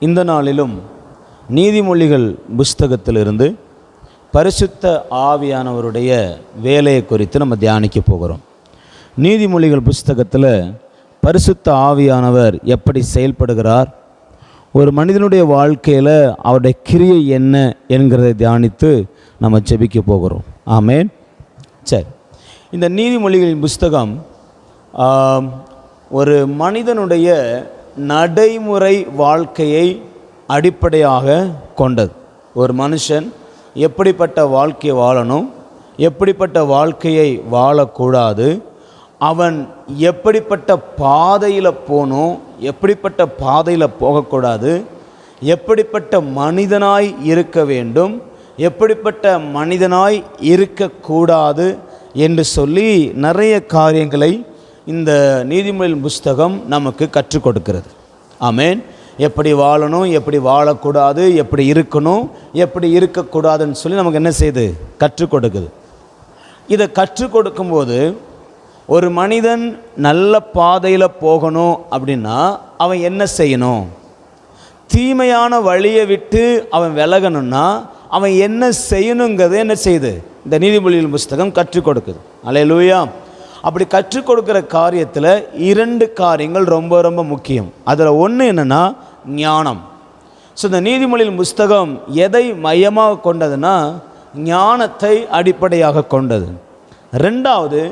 இந்த நாளிலும் நீதிமொழிகள் புஸ்தகத்திலிருந்து பரிசுத்த ஆவியானவருடைய வேலையை குறித்து நம்ம தியானிக்க போகிறோம். நீதிமொழிகள் புஸ்தகத்தில் பரிசுத்த ஆவியானவர் எப்படி செயல்படுகிறார், ஒரு மனிதனுடைய வாழ்க்கையில் அவருடைய கிரியை என்ன என்கிறதை தியானித்து நம்ம ஜெபிக்க போகிறோம். ஆமென். சரி, இந்த நீதிமொழிகளின் புஸ்தகம் ஒரு மனிதனுடைய நடைமுறை வாழ்க்கையை அடிப்படையாக கொண்டது. ஒரு மனுஷன் எப்படிப்பட்ட வாழ்க்கையை வாழணும், எப்படிப்பட்ட வாழ்க்கையை வாழக்கூடாது, அவன் எப்படிப்பட்ட பாதையில் போகணும், எப்படிப்பட்ட பாதையில் போகக்கூடாது, எப்படிப்பட்ட மனிதனாய் இருக்க வேண்டும், எப்படிப்பட்ட மனிதனாய் இருக்கக்கூடாது என்று சொல்லி நிறைய காரியங்களை இந்த நீதிமொழிகளின் புஸ்தகம் நமக்கு கற்றுக் கொடுக்கிறது. ஆமென். எப்படி வாழணும், எப்படி வாழக்கூடாது, எப்படி இருக்கணும், எப்படி இருக்கக்கூடாதுன்னு சொல்லி நமக்கு என்ன செய்யுது, கற்றுக் கொடுக்குது. இதை கற்றுக் கொடுக்கும்போது ஒரு மனிதன் நல்ல பாதையில் போகணும் அப்படின்னா அவன் என்ன செய்யணும், தீமையான வழியை விட்டு அவன் விலகணும்னா அவன் என்ன செய்யணுங்கிறது என்ன செய்யுது, இந்த நீதிமொழிகளின் புஸ்தகம் கற்றுக் கொடுக்குது. அல்லேலூயா. அப்படி கற்றுக் கொடுக்குற காரியத்தில் 2 காரியங்கள் ரொம்ப ரொம்ப முக்கியம். அதில் ஒன்று என்னென்னா ஞானம். ஸோ இந்த நீதிமொழிகளின் புஸ்தகம் எதை மையமாக கொண்டதுன்னா ஞானத்தை அடிப்படையாக கொண்டது. 2வது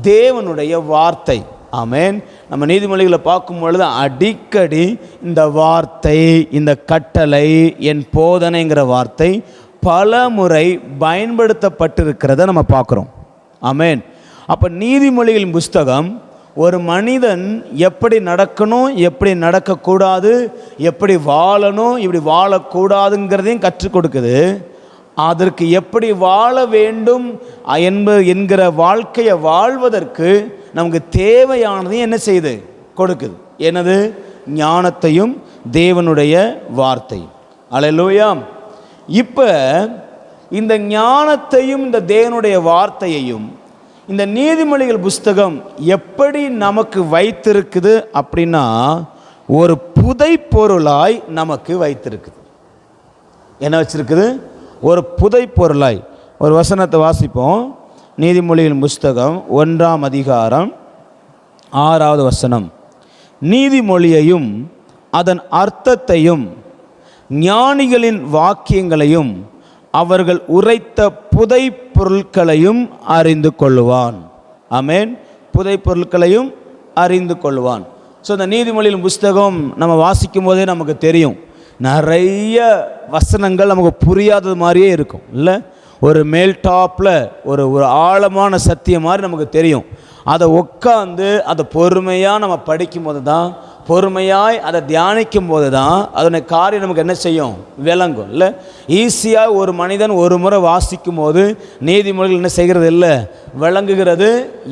தேவனுடைய வார்த்தை. ஆமென். நம்ம நீதிமொழிகளை பார்க்கும் பொழுது அடிக்கடி இந்த வார்த்தை, இந்த கட்டளை, என் போதனைங்கிற வார்த்தை பல முறை பயன்படுத்தப்பட்டிருக்கிறத நம்ம பார்க்குறோம். ஆமென். அப்போ நீதிமொழிகளின் புஸ்தகம் ஒரு மனிதன் எப்படி நடக்கணும், எப்படி நடக்கக்கூடாது, எப்படி வாழணும், இப்படி வாழக்கூடாதுங்கிறதையும் கற்றுக் கொடுக்குது. அதற்கு எப்படி வாழ வேண்டும் என்கிற வாழ்க்கையை வாழ்வதற்கு நமக்கு தேவையானதையும் என்ன செய்யுது, கொடுக்குது. எனது ஞானத்தையும் தேவனுடைய வார்த்தையும். அல்லேலூயா. இப்போ இந்த ஞானத்தையும் இந்த தேவனுடைய வார்த்தையையும் இந்த நீதிமொழிகள் புஸ்தகம் எப்படி நமக்கு வைத்திருக்குது அப்படின்னா ஒரு புதை பொருளாய் நமக்கு வைத்திருக்குது. என்ன வச்சிருக்குது, ஒரு புதை பொருளாய். ஒரு வசனத்தை வாசிப்போம். நீதிமொழிகளின் புஸ்தகம் 1ஆம் அதிகாரம் 6வது வசனம். நீதிமொழியையும் அதன் அர்த்தத்தையும் ஞானிகளின் வாக்கியங்களையும் அவர்கள் உரைத்த புதை பொருட்களையும் அறிந்து கொள்ளுவான். ஆமென். புதை பொருட்களையும் அறிந்து கொள்ளுவான். ஸோ இந்த நீதிமொழியின் புஸ்தகம் நம்ம வாசிக்கும் போதே நமக்கு தெரியும், நிறைய வசனங்கள் நமக்கு புரியாதது மாதிரியே இருக்கும். இல்லை, ஒரு மேல் டாப்பில் ஒரு ஆழமான சத்தியம் மாதிரி நமக்கு தெரியும். அதை உட்காந்து அதை பொறுமையாக நம்ம படிக்கும் போது தான், பொறுமையாய் அதை தியானிக்கும் போது தான் அதனுடைய காரியம் நமக்கு என்ன செய்யும், விளங்கும். இல்லை, ஈஸியாக ஒரு மனிதன் ஒரு முறை வாசிக்கும் போது நீதிமொழிகள் என்ன செய்கிறது இல்லை, விளங்குகிறது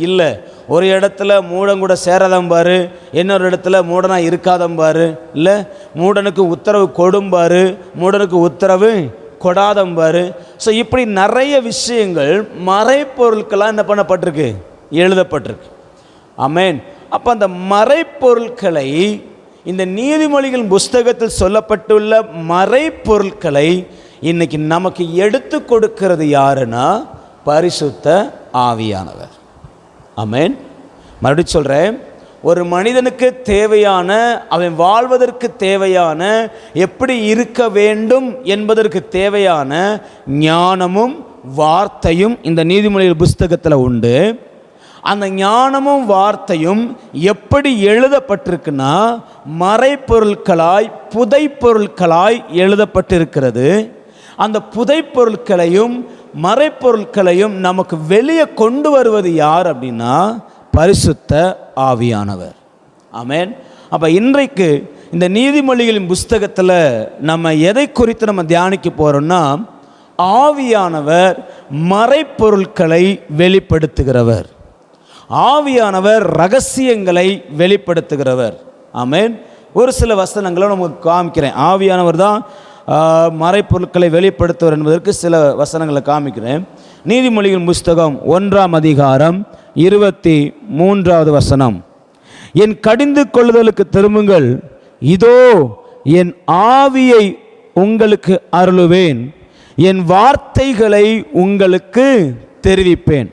இல்லை. ஒரு இடத்துல மூடங்கூட சேராதம்பாரு, இன்னொரு இடத்துல மூடனாக இருக்காதம்பாரு. இல்லை, மூடனுக்கு உத்தரவு கொடும்பாரு, மூடனுக்கு உத்தரவு கொடாதம்பாரு. ஸோ இப்படி நிறைய விஷயங்கள் மறைப்பொருட்களாக என்ன பண்ணப்பட்டிருக்கு, எழுதப்பட்டிருக்கு. ஆமென். அப்போ அந்த மறைப்பொருட்களை, இந்த நீதிமொழிகள் புஸ்தகத்தில் சொல்லப்பட்டுள்ள மறைப்பொருட்களை இன்னைக்கு நமக்கு எடுத்து கொடுக்கிறது யாருன்னா பரிசுத்த ஆவியானவர். ஆமென். மறுபடியும் சொல்கிறேன், ஒரு மனிதனுக்கு தேவையான, அவன் வாழ்வதற்கு தேவையான, எப்படி இருக்க வேண்டும் என்பதற்கு தேவையான ஞானமும் வார்த்தையும் இந்த நீதிமொழிகள் புஸ்தகத்தில் உண்டு. அந்த ஞானமும் வார்த்தையும் எப்படி எழுதப்பட்டிருக்குன்னா மறைப்பொருட்களாய், புதை பொருட்களாய் எழுதப்பட்டிருக்கிறது. அந்த புதை பொருட்களையும் மறைப்பொருட்களையும் நமக்கு வெளியே கொண்டு வருவது யார் அப்படின்னா பரிசுத்த ஆவியானவர். ஆமென். அப்போ இன்றைக்கு இந்த நீதிமொழிகளின் புஸ்தகத்தில் நம்ம எதை குறித்து நம்ம தியானிக்க போகிறோம்னா ஆவியானவர் மறைப்பொருட்களை வெளிப்படுத்துகிறவர், ஆவியானவர் ரகசியங்களை வெளிப்படுத்துகிறவர். ஆமென். ஒரு சில வசனங்களை நமக்கு காமிக்கிறேன். ஆவியானவர் தான் மறைப்பொருட்களை வெளிப்படுத்துவர் என்பதற்கு சில வசனங்களை காமிக்கிறேன். நீதிமொழிகளின் புஸ்தகம் 1ஆம் அதிகாரம் 23வது வசனம். என் கடிந்து கொள்ளுதலுக்கு திரும்புங்கள், இதோ என் ஆவியை உங்களுக்கு அருளுவேன், என் வார்த்தைகளை உங்களுக்கு தெரிவிப்பேன்.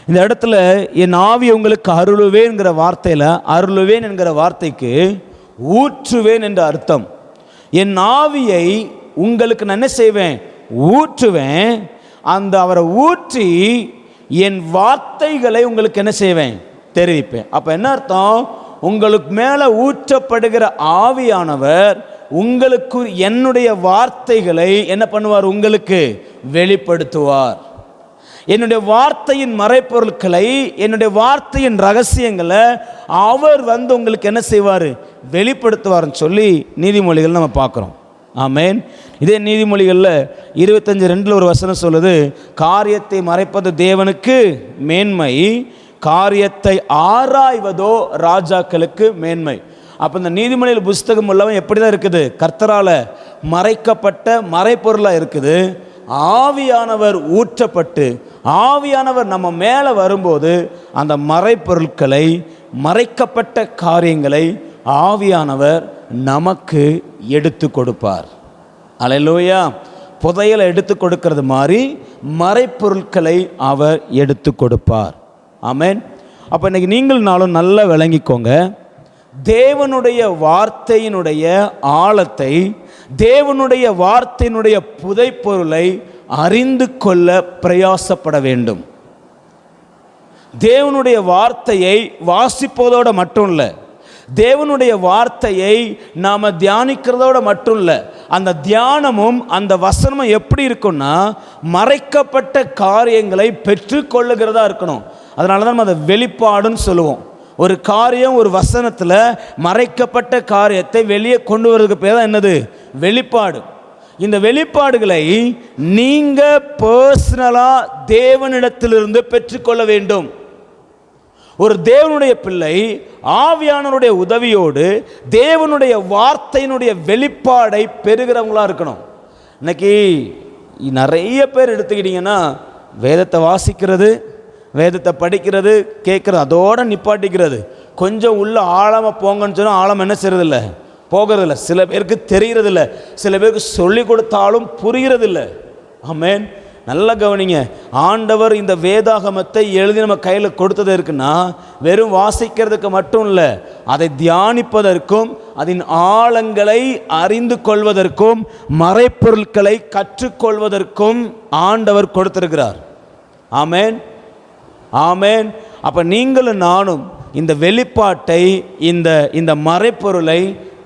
இந்த இடத்துல என் ஆவியை உங்களுக்கு அருளுவேன்ங்கிற வார்த்தையில் அருளுவேன் என்கிற வார்த்தைக்கு ஊற்றுவேன் என்ற அர்த்தம். என் ஆவியை உங்களுக்கு நான் என்ன செய்வேன்? ஊற்றுவேன். அந்த அவரை ஊற்றி என் வார்த்தைகளை உங்களுக்கு என்ன செய்வேன்? தெரிவிப்பேன். அப்போ என்ன அர்த்தம்? உங்களுக்கு மேலே ஊற்றப்படுகிற ஆவியானவர் உங்களுக்கு என்னுடைய வார்த்தைகளை என்ன பண்ணுவார்? உங்களுக்கு வெளிப்படுத்துவார். என்னுடைய வார்த்தையின் மறைப்பொருட்களை, என்னுடைய வார்த்தையின் ரகசியங்களை அவர் உங்களுக்கு என்ன செய்வார்? வெளிப்படுத்துவார்னு சொல்லி நீதிமொழிகள் நம்ம பார்க்குறோம். ஆமேன். இதே நீதிமொழிகளில் 25:2 ஒரு வசனம் சொல்லுது, காரியத்தை மறைப்பது தேவனுக்கு மேன்மை, காரியத்தை ஆராய்வதோ ராஜாக்களுக்கு மேன்மை. அப்போ இந்த நீதிமொழிகள் புஸ்தகம் உள்ளவன் எப்படி தான் இருக்குது? கர்த்தரால் மறைக்கப்பட்ட மறைப்பொருளாக இருக்குது. ஆவியானவர் ஊற்றப்பட்டு ஆவியானவர் நம்ம மேலே வரும்போது அந்த மறைப்பொருட்களை, மறைக்கப்பட்ட காரியங்களை ஆவியானவர் நமக்கு எடுத்து கொடுப்பார். அல்லேலூயா. புதையலை எடுத்து கொடுக்கிறது மாதிரி மறைப்பொருட்களை அவர் எடுத்து கொடுப்பார். ஆமென். அப்போ இன்னைக்கு நீங்கள் நாளும் நல்லா விளங்கிக்கோங்க. தேவனுடைய வார்த்தையினுடைய ஆழத்தை, தேவனுடைய வார்த்தையினுடைய புதைப்பொருளை அறிந்து கொள்ள பிரயாசப்பட வேண்டும். தேவனுடைய வார்த்தையை வாசிப்பதோடு மட்டும் இல்லை, தேவனுடைய வார்த்தையை நாம் தியானிக்கிறதோடு மட்டும் இல்லை, அந்த தியானமும் அந்த வசனமும் எப்படி இருக்குன்னா மறைக்கப்பட்ட காரியங்களை பெற்றுக்கொள்ளுகிறதா இருக்கணும். அதனால தான் நம்ம அதை வெளிப்பாடுன்னு சொல்லுவோம். ஒரு காரியம் ஒரு வசனத்தில் மறைக்கப்பட்ட காரியத்தை வெளியே கொண்டு வர்றதுக்கு பேர் தான் என்னது? வெளிப்பாடு. இந்த வெளிப்பாடுகளை நீங்கள் பர்சனலாக தேவனிடத்திலிருந்து பெற்றுக்கொள்ள வேண்டும். ஒரு தேவனுடைய பிள்ளை ஆவியானவருடைய உதவியோடு தேவனுடைய வார்த்தையினுடைய வெளிப்பாடை பெறுகிறவங்களா இருக்கணும். இன்னைக்கு நிறைய பேர் எடுத்துக்கிட்டிங்கன்னா வேதத்தை வாசிக்கிறது, வேதத்தை படிக்கிறது, கேட்குறது, அதோடு நிப்பாட்டிக்கிறது. கொஞ்சம் உள்ள ஆழமாக போங்கன்னு சொன்னால் ஆழம் என்ன செய்கிறதில்ல? போகிறதில்ல. சில பேருக்கு தெரிகிறதில்ல, சில பேருக்கு சொல்லி கொடுத்தாலும் புரிகிறதில்ல. ஆமென். நல்லா கவனிங்க. ஆண்டவர் இந்த வேதாகமத்தை எழுதி நம்ம கையில் கொடுத்தது இருக்குன்னா வெறும் வாசிக்கிறதுக்கு மட்டும் இல்லை, அதை தியானிப்பதற்கும் அதன் ஆழங்களை அறிந்து கொள்வதற்கும் மறைப்பொருட்களை கற்றுக்கொள்வதற்கும் ஆண்டவர் கொடுத்திருக்கிறார். ஆமென், ஆமென். அப்போ நீங்களும் நானும் இந்த வெளிப்பாட்டை, இந்த மறைப்பொருளை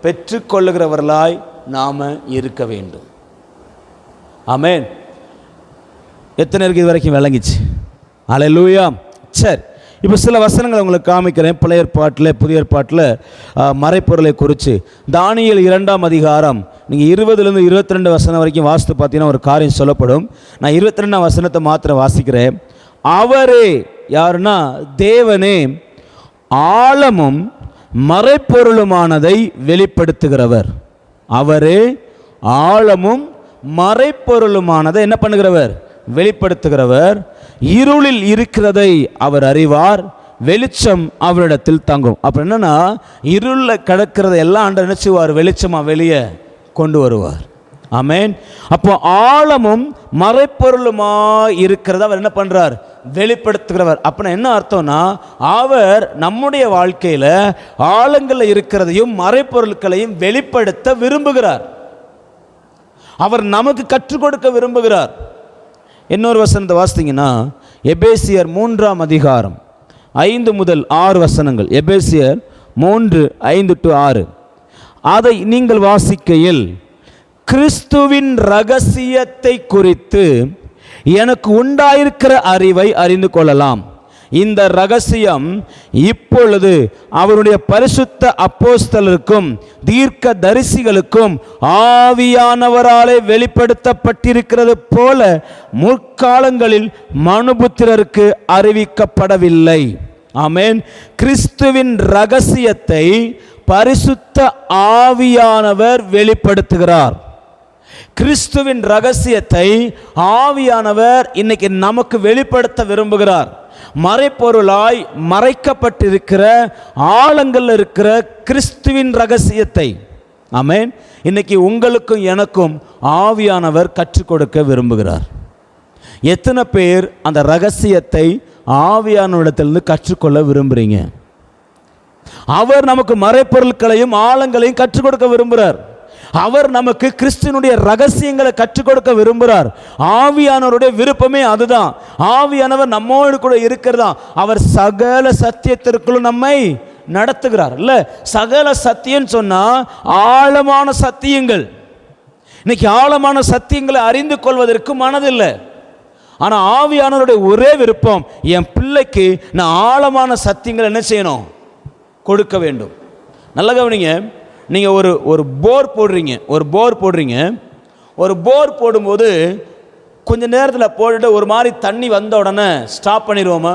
பெற்றுக்கொள்ளுகிறவர்களாய் நாம் இருக்க வேண்டும். ஆமென். எத்தனை பேருக்கு இது வரைக்கும் விளங்கிச்சு? அல்லேலூயா. சரி, இப்போ சில வசனங்களை உங்களுக்கு காமிக்கிறேன். பழைய ஏற்பாட்டில் புதிய ஏற்பாட்டில் மறைப்பொருளை குறித்து தானியேல் 2ஆம் அதிகாரம் நீங்கள் 20 - 22 வசனம் வரைக்கும் வாசித்து பார்த்தீங்கன்னா ஒரு காரியம் சொல்லப்படும். நான் 22ஆம் வசனத்தை மாத்திரம் வாசிக்கிறேன். அவரே, யாருன்னா தேவனே, ஆழமும் மறைப்பொருளுமானதை வெளிப்படுத்துகிறவர். அவரே ஆழமும் மறைப்பொருளுமானதை என்ன பண்ணுகிறவர்? வெளிப்படுத்துகிறவர். இருளில் இருக்கிறதை அவர் அறிவார், வெளிச்சம் அவரிடத்தில் தங்கும். அப்போ என்னன்னா இருளில் கிடக்கிறத எல்லாம் ஆண்டவர் என்ன செய்வார்? வெளிச்சமாக வெளியே கொண்டு வருவார். ஆமென். அப்போ ஆழமும் மறைப்பொருளுமா இருக்கிறத அவர் என்ன பண்ணுறார்? வெளிப்படுத்துகிறவர். அப்படின்னா என்ன அர்த்தம்னா அவர் நம்முடைய வாழ்க்கையில் ஆழங்களில் இருக்கிறதையும் மறைப்பொருட்களையும் வெளிப்படுத்த விரும்புகிறார். அவர் நமக்கு கற்றுக் கொடுக்க விரும்புகிறார். இன்னொரு வசனத்தை வாசித்தீங்கன்னா எபேசியர் 3ஆம் அதிகாரம் 5 முதல் 6 வசனங்கள். எபேசியர் 3:5-6. அதை நீங்கள் வாசிக்கையில், கிறிஸ்துவின் இரகசியத்தை குறித்து எனக்கு உண்டாயிருக்கிற அறிவை அறிந்து கொள்ளலாம். இந்த இரகசியம் இப்பொழுது அவருடைய பரிசுத்த அப்போஸ்தலருக்கும் தீர்க்க தரிசிகளுக்கும் ஆவியானவராலே வெளிப்படுத்தப்பட்டிருக்கிறது போல முற்காலங்களில் மனுபுத்திரருக்கு அறிவிக்கப்படவில்லை. ஆமென். கிறிஸ்துவின் இரகசியத்தை பரிசுத்த ஆவியானவர் வெளிப்படுத்துகிறார். கிறிஸ்துவின் இரகசியத்தை ஆவியானவர் இன்னைக்கு நமக்கு வெளிப்படுத்த விரும்புகிறார். மறைப்பொருளாய் மறைக்கப்பட்டிருக்கிற ஆழங்கள் இருக்கிற கிறிஸ்துவின் இரகசியத்தை, ஆமென். இன்னைக்கு உங்களுக்கும் எனக்கும் ஆவியானவர் கற்றுக் கொடுக்க விரும்புகிறார். எத்தனை பேர் அந்த ரகசியத்தை ஆவியானவரிடத்திலிருந்து கற்றுக்கொள்ள விரும்புறீங்க? அவர் நமக்கு மறைப்பொருட்களையும் ஆழங்களையும் கற்றுக் கொடுக்க விரும்புகிறார். அவர் நமக்கு கிறிஸ்துவினுடைய ரகசியங்களை கற்றுக் கொடுக்க விரும்புகிறார். ஆவியானவருடைய விருப்பமே அதுதான். ஆவியானவர் நம்மோடு கூட இருக்கிறதா. அவர் சகல சத்தியத்திற்குள்ளும் நம்மை நடத்துகிறார். இல்ல, சகல சத்தியம் சொன்னா ஆழமான சத்தியங்கள். இன்னைக்கு ஆழமான சத்தியங்களை அறிந்து கொள்வதற்கு மனதில்லை. ஆனால் ஆவியானவருடைய ஒரே விருப்பம், என் பிள்ளைக்கு நான் ஆழமான சத்தியங்கள் என்ன செய்யணும், கொடுக்க வேண்டும். நல்ல கவனிங்க. நீங்கள் ஒரு போர் போடுறீங்க. ஒரு போர் போடும்போது கொஞ்ச நேரத்தில் போட்டுட்டு ஒரு மாதிரி தண்ணி வந்த உடனே ஸ்டாப் பண்ணிடுவோமா?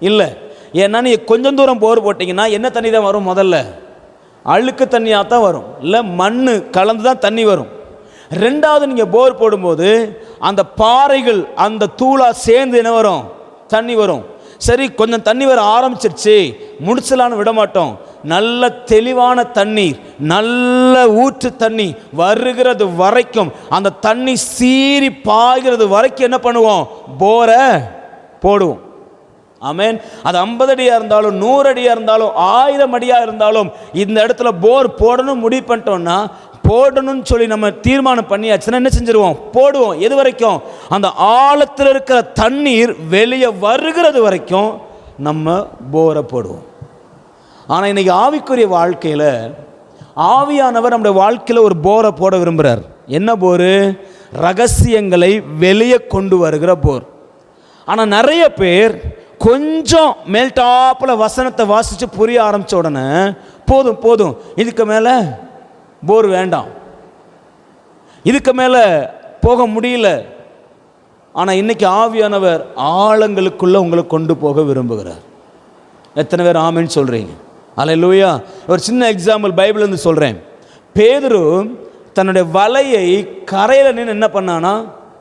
இல்லை. ஏன்னா நீங்கள் கொஞ்சம் தூரம் போர் போட்டிங்கன்னா என்ன தண்ணி தான் வரும்? முதல்ல அழுக்கு தண்ணியாக தான் வரும். இல்லை, மண் கலந்து தான் தண்ணி வரும். ரெண்டாவது நீங்கள் போர் போடும்போது அந்த பாறைகள் அந்த தூளா சேர்ந்து என்ன வரும்? தண்ணி வரும். சரி, கொஞ்சம் தண்ணி வர ஆரம்பிச்சிருச்சு, முடிச்சலான்னு விட மாட்டோம். நல்ல தெளிவான தண்ணீர், நல்ல ஊற்று தண்ணி வருகிறது வரைக்கும், அந்த தண்ணி சீறி பாய்கிறது வரைக்கும் என்ன பண்ணுவோம்? போரை போடுவோம். ஆமென். அது 50 அடியாக இருந்தாலும் 100 அடியாக இருந்தாலும் 1000 அடியாக இருந்தாலும் இந்த இடத்துல போர் போடணும் முடிவு பண்ணிட்டோம்னா, போடணும்னு சொல்லி நம்ம தீர்மானம் பண்ணியாச்சுன்னா என்ன செஞ்சிருவோம்? போடுவோம். எது வரைக்கும்? அந்த ஆழத்தில் இருக்கிற தண்ணீர் வெளியே வருகிறது வரைக்கும் நம்ம போரை போடுவோம். ஆனால் இன்னைக்கு ஆவிக்குரிய வாழ்க்கையில் ஆவியானவர் நம்முடைய வாழ்க்கையில் ஒரு போரை போட விரும்புகிறார். என்ன போரு? ரகசியங்களை வெளியே கொண்டு வருகிற போர். ஆனால் நிறைய பேர் கொஞ்சம் மேல்டாப்பில் வசனத்தை வாசித்து புரிய ஆரம்பித்த உடனே போதும் போதும், இதுக்கு மேலே போர் வேண்டாம், இதுக்கு மேலே போக முடியல. ஆனால் இன்னைக்கு ஆவியானவர் ஆழங்களுக்குள்ளே உங்களை கொண்டு போக விரும்புகிறார். எத்தனை பேர் ஆமென்னு சொல்கிறீங்க? அல்லேலூயா. ஒரு சின்ன எக்ஸாம்பிள் பைபிள்லேருந்து சொல்கிறேன். பேதுரு தன்னுடைய வலையை கரையில் நின்று என்ன பண்ணானா?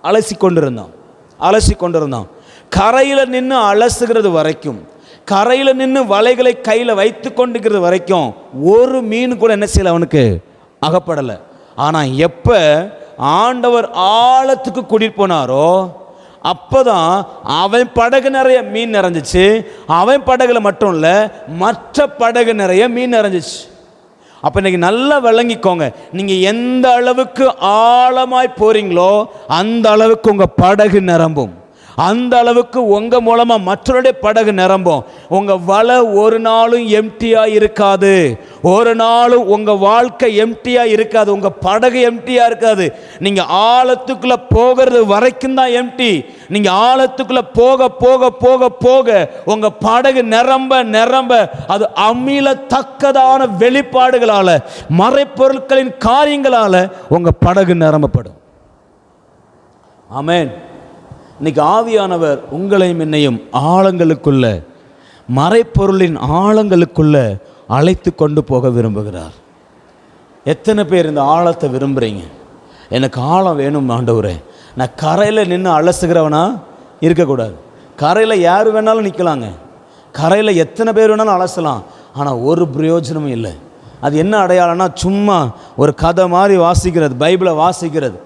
அலசி கொண்டிருந்தான். கரையில் நின்று அலசுகிறது வரைக்கும், கரையில் நின்று வலைகளை கையில் வைத்து கொண்டுக்கிறது வரைக்கும் ஒரு மீன் கூட என்ன செய்யலை, அவனுக்கு அகப்படலை. ஆனால் எப்போ ஆண்டவர் ஆழத்துக்கு கூட்டிட்டு போனாரோ அப்போதான் அவன் படகு நிறைய மீன் நிறைஞ்சிச்சு. அவன் படகுல மட்டும் இல்லை, மற்ற படகு நிறைய மீன் நிறைஞ்சிச்சு. அப்போ இன்னைக்கு நல்லா விளங்கிக்கோங்க, நீங்கள் எந்த அளவுக்கு ஆழமாய் போறீங்களோ அந்த அளவுக்கு உங்கள் படகு நிரம்பும், அந்த அளவுக்கு உங்கள் மூலமாக மற்றவருடைய படகு நிரம்பும். உங்கள் வலை ஒரு நாளும் எம்டியாக இருக்காது, ஒரு நாளும் உங்கள் வாழ்க்கை எம்டியாக இருக்காது, உங்கள் படகு எம்டியாக இருக்காது. நீங்கள் ஆழத்துக்குள்ளே போகிறது வரைக்கும் தான் எம்டி. நீங்கள் ஆழத்துக்குள்ளே போக போக போக போக உங்கள் படகு நிரம்ப நிரம்ப அது அமிலத்தக்கதான வெளிப்பாடுகளால், மறைப்பொருட்களின் காரியங்களால் உங்கள் படகு நிரம்பப்படும். ஆமென். இன்னைக்கு ஆவியானவர் உங்களையும் என்னையும் ஆழங்களுக்குள்ள, மறைப்பொருளின் ஆழங்களுக்குள்ள அழைத்து கொண்டு போக விரும்புகிறார். எத்தனை பேர் இந்த ஆழத்தை விரும்புகிறீங்க? எனக்கு ஆழம் வேணும் ஆண்டவரே. நான் கரையில் நின்று அலசுகிறவனா இருக்கக்கூடாது. கரையில் யார் வேணாலும் நிற்கலாங்க, கரையில் எத்தனை பேர் வேணாலும் அலசலாம், ஆனால் ஒரு பிரயோஜனமும் இல்லை. அது என்ன அடையாளம்னா, சும்மா ஒரு கதை மாதிரி வாசிக்கிறது, பைபிளை வாசிக்கிறது,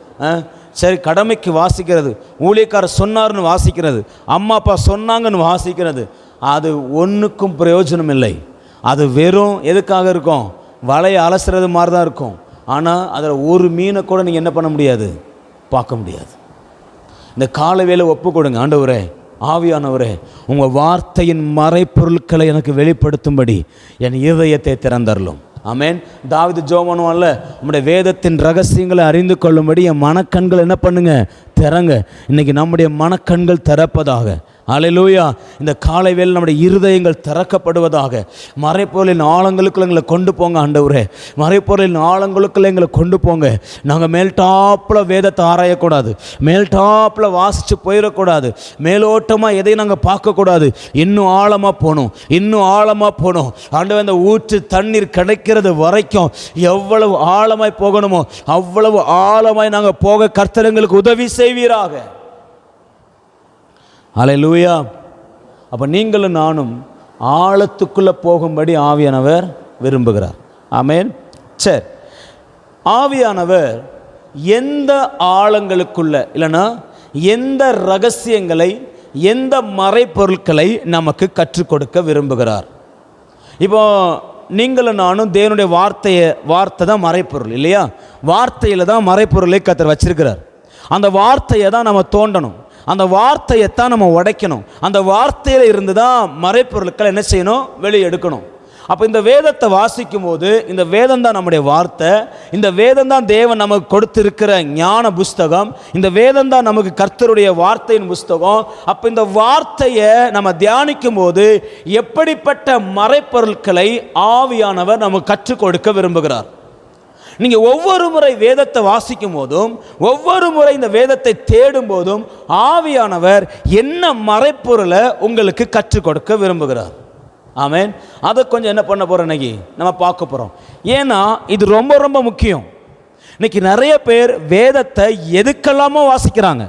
சரி கடமைக்கு வாசிக்கிறது, ஊழியக்காரர் சொன்னார்னு வாசிக்கிறது, அம்மா அப்பா சொன்னாங்கன்னு வாசிக்கிறது, அது ஒன்றுக்கும் பிரயோஜனம் இல்லை. அது வெறும் எதுக்காக இருக்கும்? வலையை அலசுறது மாதிரி தான் இருக்கும். ஆனால் அதில் ஒரு மீனை கூட நீங்கள் என்ன பண்ண முடியாது, பார்க்க முடியாது. இந்த காலை வேளை ஒப்பு கொடுங்க. ஆண்டவரே, ஆவியானவரே, உங்கள் வார்த்தையின் மறைப்பொருட்களை எனக்கு வெளிப்படுத்தும்படி என் இருதயத்தை திறந்தரலும். ஆமென். தாவீது ஜெபம் பண்ணுவான்ல, நம்முடைய வேதத்தின் ரகசியங்களை அறிந்து கொள்ளும்படி என் மனக்கண்கள் என்ன பண்ணுங்க, திறங்க. இன்னைக்கு நம்முடைய மனக்கண்கள் திறப்பதாக. அல்லேலூயா. இந்த காலை வேளை நம்முடைய இருதயங்கள் திறக்கப்படுவதாக. மறைப்பொருளின் ஆழங்களுக்குள்ள எங்களை கொண்டு போங்க ஆண்டவரே, மறைப்பொருளின் ஆழங்களுக்குள்ள எங்களை கொண்டு போங்க. நாங்கள் மேல்டாப்பில் வேதத்தை ஆராயக்கூடாது, மேல்டாப்பில் வாசித்து போயிடக்கூடாது, மேலோட்டமாக எதையும் நாங்கள் பார்க்கக்கூடாது. இன்னும் ஆழமாக போகணும், இன்னும் ஆழமாக போகணும் ஆண்டவர். இந்த ஊற்று தண்ணீர் கிடைக்கிறது வரைக்கும் எவ்வளவு ஆழமாய் போகணுமோ அவ்வளவு ஆழமாய் நாங்கள் போக கர்த்தர் எங்களுக்கு உதவி செய்வீராக. அல்லேலூயா. அப்போ நீங்களும் நானும் ஆழத்துக்குள்ளே போகும்படி ஆவியானவர் விரும்புகிறார். ஆமென். சரி, ஆவியானவர் எந்த ஆழங்களுக்குள்ள இல்லைன்னா எந்த ரகசியங்களை, எந்த மறைப்பொருட்களை நமக்கு கற்றுக் கொடுக்க விரும்புகிறார்? இப்போ நீங்களும் நானும் தேவனுடைய வார்த்தை தான் மறைப்பொருள் இல்லையா? வார்த்தையில் தான் மறைப்பொருளை கர்த்தர் வச்சிருக்கிறார். அந்த வார்த்தையை தான் நம்ம தோண்டணும், அந்த வார்த்தையை தான் நம்ம உடைக்கணும். அந்த வார்த்தையில் இருந்து தான் மறைப்பொருட்களை என்ன செய்யணும்? வெளியே எடுக்கணும். அப்போ இந்த வேதத்தை வாசிக்கும் போது, இந்த வேதம் தான் நம்முடைய வார்த்தை, இந்த வேதம் தான் தேவன் நமக்கு கொடுத்திருக்கிற ஞான புஸ்தகம், இந்த வேதம் தான் நமக்கு கர்த்தருடைய வார்த்தையின் புஸ்தகம். அப்போ இந்த வார்த்தையை நம்ம தியானிக்கும் போது எப்படிப்பட்ட மறைப்பொருட்களை ஆவியானவர் நமக்கு கற்றுக் கொடுக்க விரும்புகிறார்? நீங்கள் ஒவ்வொரு முறை வேதத்தை வாசிக்கும் போதும், ஒவ்வொரு முறை இந்த வேதத்தை தேடும் போதும் ஆவியானவர் என்ன மறைப்பொருளை உங்களுக்கு கற்றுக் கொடுக்க விரும்புகிறார்? ஆமென். அதை கொஞ்சம் என்ன பண்ண போகிறோம், இன்னைக்கு நம்ம பார்க்க போகிறோம். ஏன்னா இது ரொம்ப ரொம்ப முக்கியம். இன்னைக்கு நிறைய பேர் வேதத்தை எதுக்கெல்லாமோ வாசிக்கிறாங்க,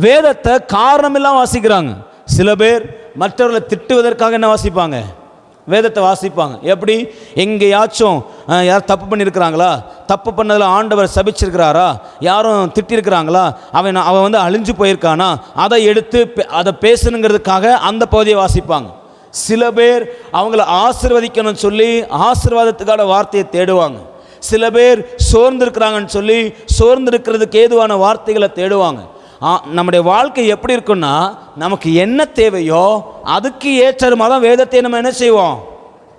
வேதத்தை காரணமெல்லாம் வாசிக்கிறாங்க. சில பேர் மற்றவர்களை திட்டுவதற்காக என்ன வாசிப்பாங்க? வேதத்தை வாசிப்பாங்க. எப்படி? எங்கேயாச்சும் யார் தப்பு பண்ணியிருக்கிறாங்களா, தப்பு பண்ணதில் ஆண்டவர் சபிச்சிருக்கிறாரா, யாரும் திட்டிருக்கிறாங்களா, அவன் வந்து அழிஞ்சு போயிருக்கானா, அதை எடுத்து அதை பேசணுங்கிறதுக்காக அந்த பகுதியை வாசிப்பாங்க. சில பேர் அவங்கள ஆசீர்வதிக்கணும்னு சொல்லி ஆசீர்வாதத்துக்கான வார்த்தையை தேடுவாங்க. சில பேர் சோர்ந்திருக்கிறாங்கன்னு சொல்லி சோர்ந்திருக்கிறதுக்கு ஏதுவான வார்த்தைகளை தேடுவாங்க. நம்முடைய வாழ்க்கை எப்படி இருக்குன்னா, நமக்கு என்ன தேவையோ அதுக்கு ஏற்றமாக தான் வேதத்தை நம்ம என்ன செய்வோம்?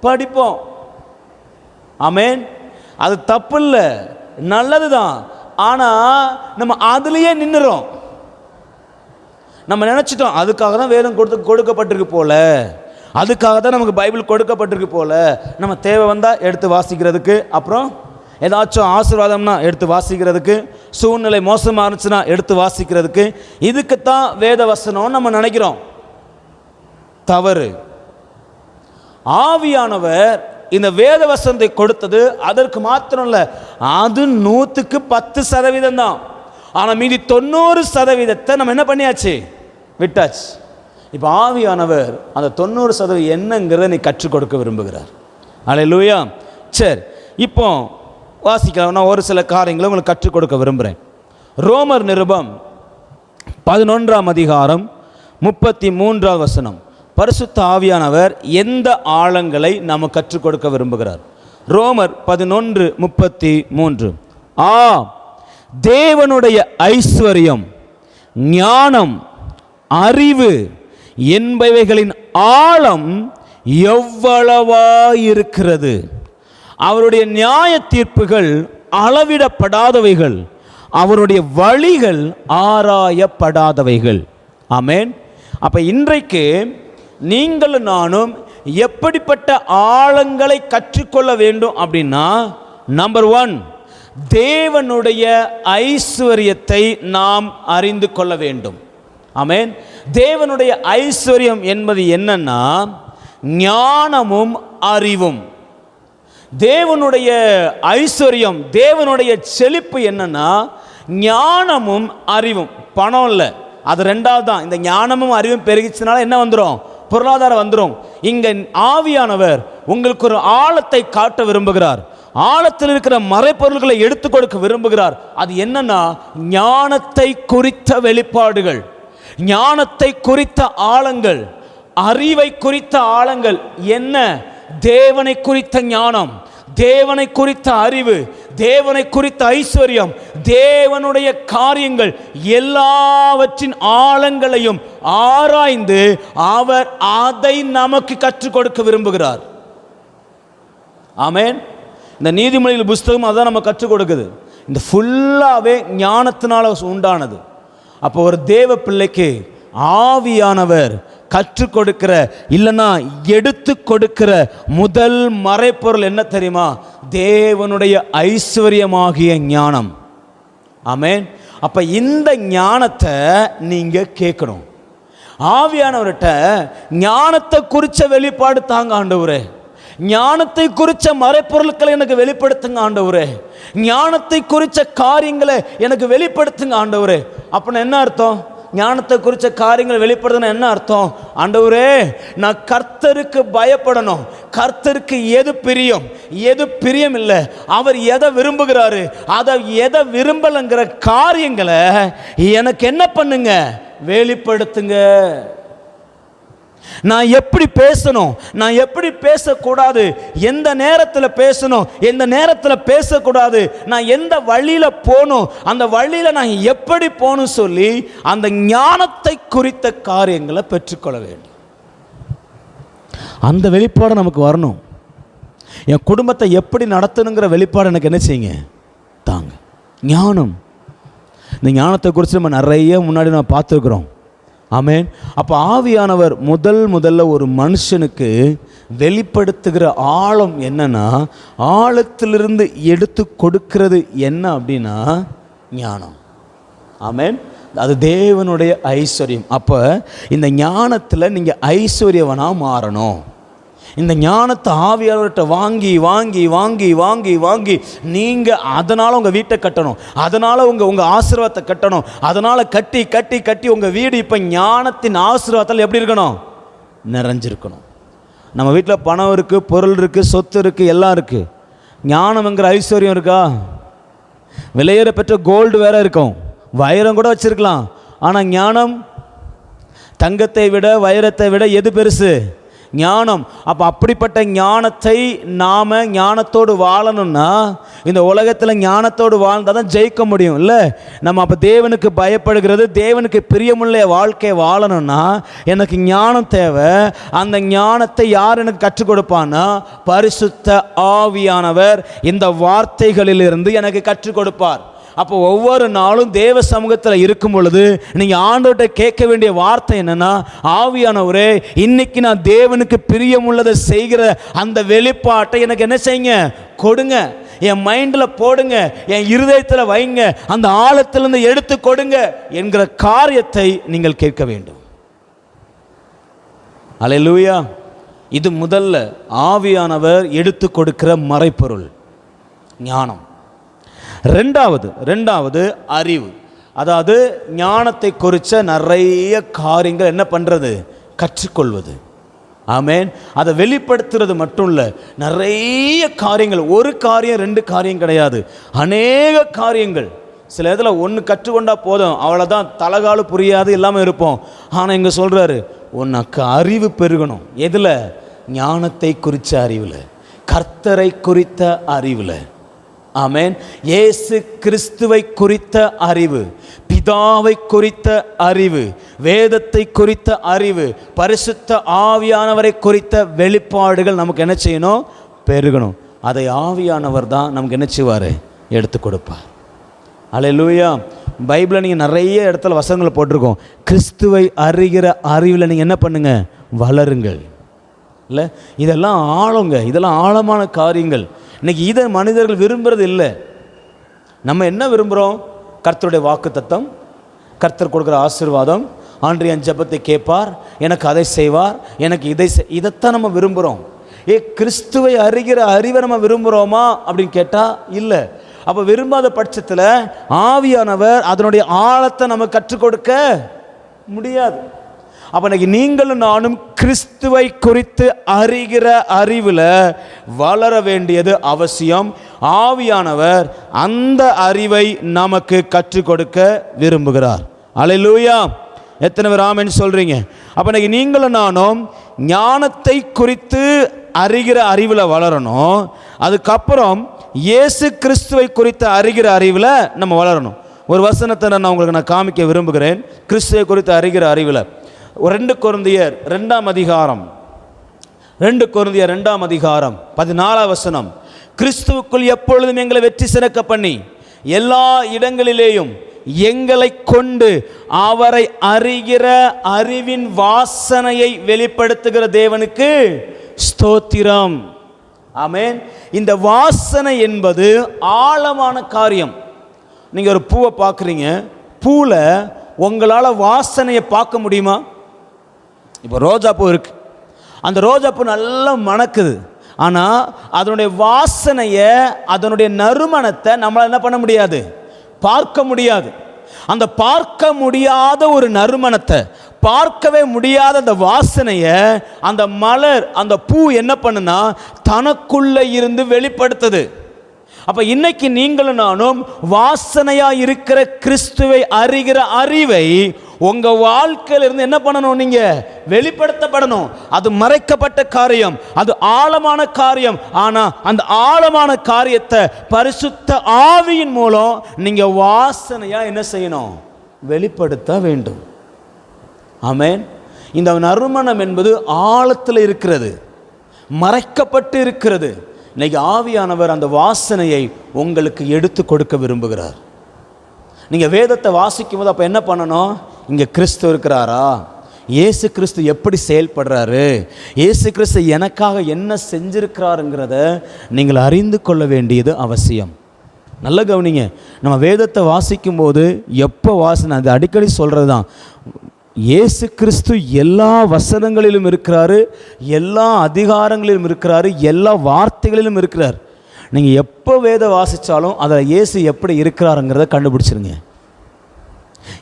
படிப்போம். ஆமென். அது தப்பு இல்லை, நல்லது தான். ஆனால் நம்ம அதுலேயே நின்றுறோம். நம்ம நினச்சிட்டோம் அதுக்காக தான் வேதம் கொடுக்கப்பட்டிருக்கு போல, அதுக்காக தான் நமக்கு பைபிள் கொடுக்கப்பட்டிருக்கு போல. நம்ம தேவை வந்தால் எடுத்து வாசிக்கிறதுக்கு, அப்புறம் ஏதாச்சும் ஆசீர்வாதம்னா எடுத்து வாசிக்கிறதுக்கு, சூழ்நிலை மோசமாக இருந்துச்சுன்னா எடுத்து வாசிக்கிறதுக்கு, இதுக்குத்தான் வேத வசனம் நம்ம நினைக்கிறோம். தவறு. ஆவியானவர் இந்த வேத வசனத்தை கொடுத்தது அதற்கு மாத்திரம் இல்லை, அது 100% தான். ஆனால் மீதி 90% நம்ம என்ன பண்ணியாச்சு? விட்டாச்சு. இப்போ ஆவியானவர் அந்த 90% என்னங்கிறத நீ கற்றுக் கொடுக்க விரும்புகிறார். அல்லேலூயா. சரி, இப்போ வாசிக்கலாம். நான் ஒரு சில காரியங்களை உங்களுக்கு கற்றுக் கொடுக்க விரும்புகிறேன். ரோமர் நிருபம் 11ஆம் அதிகாரம் 33ஆம் வசனம். பரிசுத்த ஆவியானவர் எந்த ஆழங்களை நாம் கற்றுக் கொடுக்க விரும்புகிறார்? ரோமர் 11:33. தேவனுடைய ஐஸ்வர்யம், ஞானம், அறிவு என்பவைகளின் ஆழம் எவ்வளவாயிருக்கிறது. அவருடைய நியாய தீர்ப்புகள் அளவிடப்படாதவைகள், அவருடைய வழிகள் ஆராயப்படாதவைகள். ஆமென். அப்போ இன்றைக்கு நீங்களும் நானும் எப்படிப்பட்ட ஆழங்களை கற்றுக்கொள்ள வேண்டும் அப்படின்னா, நம்பர் 1, தேவனுடைய ஐஸ்வர்யத்தை நாம் அறிந்து கொள்ள வேண்டும். ஆமென். தேவனுடைய ஐஸ்வர்யம் என்பது என்னன்னா, ஞானமும் அறிவும். தேவனுடைய ஐஸ்வர்யம், தேவனுடைய செழிப்பு என்னன்னா ஞானமும் அறிவும். பணம் இல்லை, அது ரெண்டாவது தான். இந்த ஞானமும் அறிவும் பெருகிச்சனால என்ன வந்துடும்? பொருளாதாரம் வந்துடும். இங்கே ஆவியானவர் உங்களுக்கு ஒரு ஆழத்தை காட்ட விரும்புகிறார். ஆழத்தில் இருக்கிற மறைப்பொருள்களை எடுத்துக் கொடுக்க விரும்புகிறார். அது என்னன்னா ஞானத்தை குறித்த வெளிப்பாடுகள், ஞானத்தை குறித்த ஆழங்கள், அறிவை குறித்த ஆழங்கள். என்ன? தேவனை குறித்த ஞானம், தேவனை குறித்த அறிவு, தேவனை குறித்த ஐஸ்வர்யம், தேவனுடைய காரியங்கள் எல்லாவற்றின் ஆழங்களையும் ஆராய்ந்து அவர் அதை நமக்கு கற்றுக் கொடுக்க விரும்புகிறார். ஆமென். இந்த நீதிமொழிகள் புஸ்தகம் அதான் நம்ம கற்றுக் கொடுக்குது. இந்த ஃபுல்லாகவே ஞானத்தினால உண்டானது. அப்போ ஒரு தேவ பிள்ளைக்கு ஆவியானவர் கற்றுக் கொடுக்கிற, இல்லைன்னா எடுத்து கொடுக்கிற முதல் மறைப்பொருள் என்ன தெரியுமா? தேவனுடைய ஐஸ்வர்யமாகிய ஞானம். ஆமென். அப்போ இந்த ஞானத்தை நீங்கள் கேட்கணும். ஆவியானவர்கிட்ட ஞானத்தை குறித்த வெளிப்பாடு தாங்க ஆண்டவரே, ஞானத்தை குறித்த மறைப்பொருட்களை எனக்கு வெளிப்படுத்துங்க ஆண்டவரே, ஞானத்தை குறித்த காரியங்களை எனக்கு வெளிப்படுத்துங்க ஆண்டவரே. அப்படின்னா என்ன அர்த்தம்? ஞானத்தை குறித்த காரியங்கள் வெளிப்படுதுன்னா என்ன அர்த்தம்? ஆண்டவரே, நான் கர்த்தருக்கு பயப்படணும். கர்த்தருக்கு எது பிரியம், எது பிரியம் இல்லை, அவர் எதை விரும்புகிறாரு, அதை எதை விரும்பலைங்கிற காரியங்களை எனக்கு என்ன பண்ணுங்க, வெளிப்படுத்துங்க. நான் எப்படி பேசணும், நான் எப்படி பேசக்கூடாது, எந்த நேரத்தில் பேசணும், எந்த நேரத்தில் பேசக்கூடாது, நான் எந்த வழியில் போகணும், அந்த வழியில் நான் எப்படி போகணும் சொல்லி அந்த ஞானத்தை குறித்த காரியங்களை பெற்றுக்கொள்ள வேண்டும். அந்த வெளிப்பாடு நமக்கு வரணும். என் குடும்பத்தை எப்படி நடத்தணுங்கிற வெளிப்பாடு எனக்கு என்ன செய்யுங்க, தாங்க. ஞானம். இந்த ஞானத்தை குறித்து நம்ம நிறைய முன்னாடி நம்ம பார்த்துருக்குறோம். ஆமென். அப்போ ஆவியானவர் முதல்ல ஒரு மனுஷனுக்கு வெளிப்படுத்துகிற ஆழம் என்னன்னா, ஆழத்திலிருந்து எடுத்து கொடுக்கிறது என்ன அப்படின்னா ஞானம். ஆமென். அது தேவனுடைய ஐஸ்வர்யம். அப்போ இந்த ஞானத்தில் நீங்கள் ஐஸ்வர்யவனாக மாறணும். இந்த ஞானத்தை ஆவியானவர்கிட்ட வாங்கி வாங்கி வாங்கி வாங்கி வாங்கி நீங்கள் அதனால் உங்கள் வீட்டை கட்டணும், அதனால் உங்கள் ஆசீர்வாதத்தை கட்டணும், அதனால் கட்டி கட்டி கட்டி உங்கள் வீடு இப்போ ஞானத்தின் ஆசீர்வாதத்தில் எப்படி இருக்கணும், நிறைஞ்சிருக்கணும். நம்ம வீட்டில் பணம் இருக்குது, பொருள் இருக்குது, சொத்து இருக்குது, எல்லாம் இருக்குது. ஞானம்ங்கிற ஐஸ்வர்யம் இருக்கா? விலையேற பெற்ற கோல்டு வேற இருக்கும், வைரம் கூட வச்சுருக்கலாம். ஆனால் ஞானம், தங்கத்தை விட வைரத்தை விட எது பெருசு? ஞானம். அப்போ அப்படிப்பட்ட ஞானத்தை நாம் ஞானத்தோடு வாழணும்னா இந்த உலகத்தில் ஞானத்தோடு வாழ்ந்தால் தான் ஜெயிக்க முடியும் இல்லை? நம்ம அப்போ தேவனுக்கு பயப்படுகிறது, தேவனுக்கு பிரியமுள்ள வாழ்க்கை வாழணும்னா எனக்கு ஞானம் தேவை. அந்த ஞானத்தை யார் எனக்கு கற்றுக் கொடுப்பான்னா பரிசுத்த ஆவியானவர் இந்த வார்த்தைகளிலிருந்து எனக்கு கற்றுக் கொடுப்பார். அப்போ ஒவ்வொரு நாளும் தேவ சமூகத்தில் இருக்கும் பொழுது நீங்கள் ஆண்டவர்கிட்ட கேட்க வேண்டிய வார்த்தை என்னன்னா, ஆவியானவரே, இன்னைக்கு நான் தேவனுக்கு பிரியமுள்ளதை செய்கிற அந்த வெளிப்பாட்டை எனக்கு என்ன செய்யுங்க, கொடுங்க. என் மைண்டில் போடுங்க, என் இருதயத்தில் வைங்க, அந்த ஆழத்திலிருந்து எடுத்து கொடுங்க என்கிற காரியத்தை நீங்கள் கேட்க வேண்டும். அல்லேலூயா. இது முதல்ல ஆவியானவர் எடுத்து கொடுக்கிற மறைப்பொருள் ஞானம். ரெண்டாவது அறிவு. அதாவது ஞானத்தை குறித்த நிறைய காரியங்கள் என்ன பண்ணுறது, கற்றுக்கொள்வது. ஆமென். அதை வெளிப்படுத்துறது மட்டும் இல்லை, நிறைய காரியங்கள். ஒரு காரியம் ரெண்டு காரியம் கிடையாது, அநேக காரியங்கள். சில இதில் ஒன்று கற்றுக்கொண்டா போதும், அவ்வளோதான், தலகாலு புரியாது இல்லாமல் இருப்போம். ஆனால் இங்கே சொல்கிறாரு, உனக்கு அறிவு பெருகணும். எதில்? ஞானத்தை குறித்த அறிவில், கர்த்தரை குறித்த அறிவில். ஆமென். இயேசு கிறிஸ்துவை குறித்த அறிவு, பிதாவை குறித்த அறிவு, வேதத்தை குறித்த அறிவு, பரிசுத்த ஆவியானவரை குறித்த வெளிப்பாடுகள் நமக்கு என்ன செய்யணும், பெருகணும். அதை ஆவியானவர் தான் நமக்கு என்ன செய்வார், எடுத்து கொடுப்பார். அல்லேலூயா. பைபிளில் நீங்கள் நிறைய இடத்துல வசனங்கள் போட்டிருக்கோம். கிறிஸ்துவை அறிகிற அறிவில் நீங்கள் என்ன பண்ணுங்க, வளருங்கள். இல்லை, இதெல்லாம் ஆழங்க, இதெல்லாம் ஆழமான காரியங்கள். இன்னைக்கு இதை மனிதர்கள் விரும்புறது இல்லை. நம்ம என்ன விரும்புகிறோம்? கர்த்தருடைய வாக்கு தத்தம், கர்த்தர் கொடுக்குற ஆசீர்வாதம், ஆண்டு என் ஜெபத்தை கேட்பார், எனக்கு அதை செய்வார், எனக்கு இதைத்தான் நம்ம விரும்புகிறோம். கிறிஸ்துவை அறிகிற அறிவை நம்ம விரும்புகிறோமா அப்படின்னு கேட்டால் இல்லை. அப்போ விரும்பாத பட்சத்தில் ஆவியானவர் அதனுடைய ஆழத்தை நம்ம கற்றுக் கொடுக்க முடியாது. அப்போ இன்னைக்கு நீங்களும் நானும் கிறிஸ்துவை குறித்து அறிகிற அறிவில் வளர வேண்டியது அவசியம். ஆவியானவர் அந்த அறிவை நமக்கு கற்றுக் கொடுக்க விரும்புகிறார். அல்லேலூயா. எத்தனை பேர் ஆமென் சொல்றீங்க? அப்போ இன்னைக்கு நீங்களும் நானும் ஞானத்தை குறித்து அறிகிற அறிவில் வளரணும். அதுக்கப்புறம் இயேசு கிறிஸ்துவை குறித்து அறிகிற அறிவில் நம்ம வளரணும். ஒரு வசனத்தை நான் உங்களுக்கு காமிக்க விரும்புகிறேன். கிறிஸ்துவை குறித்து அறிகிற அறிவில் 2 கொரிந்தியர் 2ஆம் அதிகாரம் 14ஆம் வசனம். கிறிஸ்துவுக்குள் எப்பொழுதும் எங்களை வெற்றி சிறக்க பண்ணி எல்லா இடங்களிலேயும் எங்களை கொண்டு அவரை அறிகிற அறிவின் வாசனையை வெளிப்படுத்துகிற தேவனுக்கு ஸ்தோத்திரம். ஆமென். இந்த வாசனை என்பது ஆழமான காரியம். நீங்கள் ஒரு பூவை பார்க்குறீங்க, பூவில் உங்களால் வாசனையை பார்க்க முடியுமா? இப்போ ரோஜா பூ இருக்கு, அந்த ரோஜா பூ நல்லா மணக்குது, ஆனால் அதனுடைய வாசனையை, அதனுடைய நறுமணத்தை நம்மளால் என்ன பண்ண முடியாது, பார்க்க முடியாது. அந்த பார்க்க முடியாத ஒரு நறுமணத்தை, பார்க்கவே முடியாத அந்த வாசனையை அந்த மலர், அந்த பூ என்ன பண்ணுனா தனக்குள்ள இருந்து வெளிப்படுத்துது. அப்ப இன்னைக்கு நீங்களும் நானும் வாசனையா இருக்கிற கிறிஸ்துவை அறிகிற அறிவை உங்க வாழ்க்கையில இருந்து என்ன பண்ணணும்? நீங்க வெளிப்படுத்தப்படணும். அது மறைக்கப்பட்ட காரியம், அது ஆழமான காரியம். ஆனா அந்த ஆழமான காரியத்தை பரிசுத்த ஆவியின் மூலம் நீங்க வாசனையா என்ன செய்யணும்? வெளிப்படுத்த வேண்டும். ஆமென். இந்த நறுமணம் என்பது ஆழத்தில் இருக்கிறது, மறைக்கப்பட்டு இருக்கிறது. இன்னைக்கு ஆவியானவர் அந்த வாசனையை உங்களுக்கு எடுத்து கொடுக்க விரும்புகிறார். நீங்கள் வேதத்தை வாசிக்கும் போது அப்போ என்ன பண்ணணும்? இங்கே கிறிஸ்து இருக்கிறாரா, இயேசு கிறிஸ்து எப்படி செயல்படுறாரு, இயேசு கிறிஸ்து எனக்காக என்ன செஞ்சிருக்கிறாருங்கிறத நீங்கள் அறிந்து கொள்ள வேண்டியது அவசியம். நல்ல கவனிங்க, நம்ம வேதத்தை வாசிக்கும் போது எப்போ அது அடிக்கடி சொல்கிறது தான், இயேசு கிறிஸ்து எல்லா வசனங்களிலும் இருக்கிறாரு, எல்லா அதிகாரங்களிலும் இருக்கிறாரு, எல்லா வார்த்தைகளிலும் இருக்கிறார். நீங்கள் எப்போ வேத வாசித்தாலும் அதில் இயேசு எப்படி இருக்கிறாருங்கிறத கண்டுபிடிச்சிருங்க.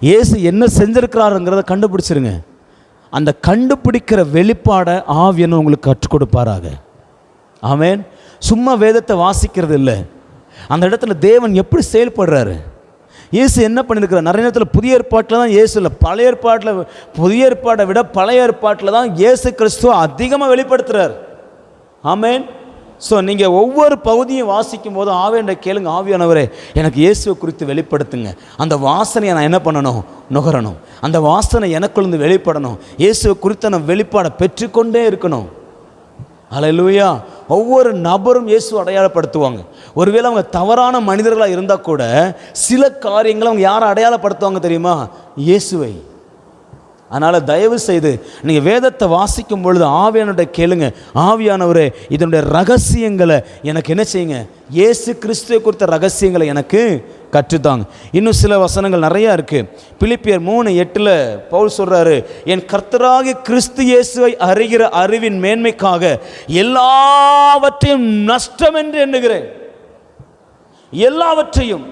இயேசு என்ன செஞ்சிருக்கிறாருங்கிறத கண்டுபிடிச்சிருங்க. அந்த கண்டுபிடிக்கிற வெளிப்பாடை ஆவியானவர் உங்களுக்கு கற்றுக் கொடுப்பாராக. ஆமென். சும்மா வேதத்தை வாசிக்கிறது இல்லை, அந்த இடத்துல தேவன் எப்படி செயல்படுறாரு, இயேசு என்ன பண்ணியிருக்கிறார். நிறைய நேரத்தில் புதிய ஏற்பாட்டில் தான் இயேசு இல்லை, பழைய ஏற்பாட்டில், புதிய ஏற்பாட்டை விட பழைய ஏற்பாட்டில் தான் இயேசு கிறிஸ்துவ அதிகமாக வெளிப்படுத்துகிறார். ஆமென். ஸோ நீங்கள் ஒவ்வொரு பகுதியும் வாசிக்கும் போது ஆவியானவரை கேளுங்க, ஆவியானவரே எனக்கு இயேசுவை குறித்து வெளிப்படுத்துங்க. அந்த வாசனையை நான் என்ன பண்ணணும்? நுகரணும். அந்த வாசனை எனக்குள்ளேருந்து வெளிப்படணும். இயேசுவை குறித்த நான் வெளிப்பாடை பெற்றுக்கொண்டே இருக்கணும். அல்லேலூயா. ஒவ்வொரு நபரும் இயேசு அடையாளப்படுத்துவாங்க. ஒருவேளை அவங்க தவறான மனிதர்களாக இருந்தால் கூட சில காரியங்களை அவங்க யாரை அடையாளப்படுத்துவாங்க தெரியுமா? இயேசுவை. அதனால் தயவு செய்து நீங்கள் வேதத்தை வாசிக்கும் பொழுது ஆவியானவரை கேளுங்க, ஆவியானவரே இதனுடைய ரகசியங்களை எனக்கு என்ன செய்யுங்க? இயேசு கிறிஸ்துவை குறித்த ரகசியங்களை எனக்கு கற்றுத்தாங்க. இன்னும் சில வசனங்கள் நிறையா இருக்குது. பிலிப்பியர் 3:8 பவுல் சொல்கிறாரு, என் கர்த்தராகிய கிறிஸ்து இயேசுவை அறிகிற அறிவின் மேன்மைக்காக எல்லாவற்றையும் நஷ்டம் என்று எண்ணுகிறேன். எல்லாவற்றையும்.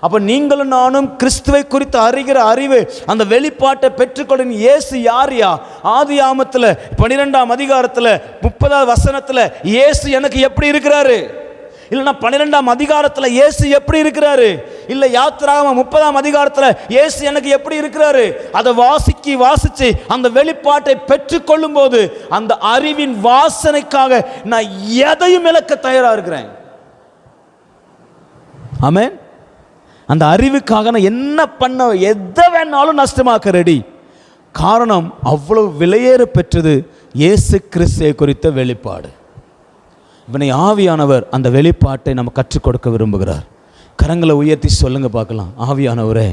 அப்போ நீங்களும் நானும் கிறிஸ்துவை குறித்து அறிகிற அறிவு, அந்த வெளிப்பாட்டை பெற்றுக்கொள்ள இயேசு யார்யா? ஆதியாகமத்தில் 12ஆம் அதிகாரத்தில் 30ஆவது வசனத்தில் இயேசு எனக்கு எப்படி இருக்கிறாரு, இல்லைன்னா 12ஆம் அதிகாரத்தில் இயேசு எப்படி இருக்கிறாரு, இல்லை யாத்திராகமம் 30ஆம் அதிகாரத்தில் இயேசு எனக்கு எப்படி இருக்கிறாரு, அதை வாசித்து அந்த வெளிப்பாட்டை பெற்றுக்கொள்ளும் போது அந்த அறிவின் வாசனைக்காக நான் எதையும் இழக்க தயாராக இருக்கிறேன். ஆமென். அந்த அறிவுக்காக நான் என்ன பண்ண, எதை வேணாலும் நஷ்டமாக்க ரெடி. காரணம் அவ்வளவு விலையேற பெற்றது இயேசு கிறிஸ்துவை குறித்த வெளிப்பாடு. இவனை ஆவியானவர் அந்த வெளிப்பாட்டை நம்ம கற்றுக் கொடுக்க விரும்புகிறார். கரங்களை உயர்த்தி சொல்லுங்க பார்க்கலாம், ஆவியானவரே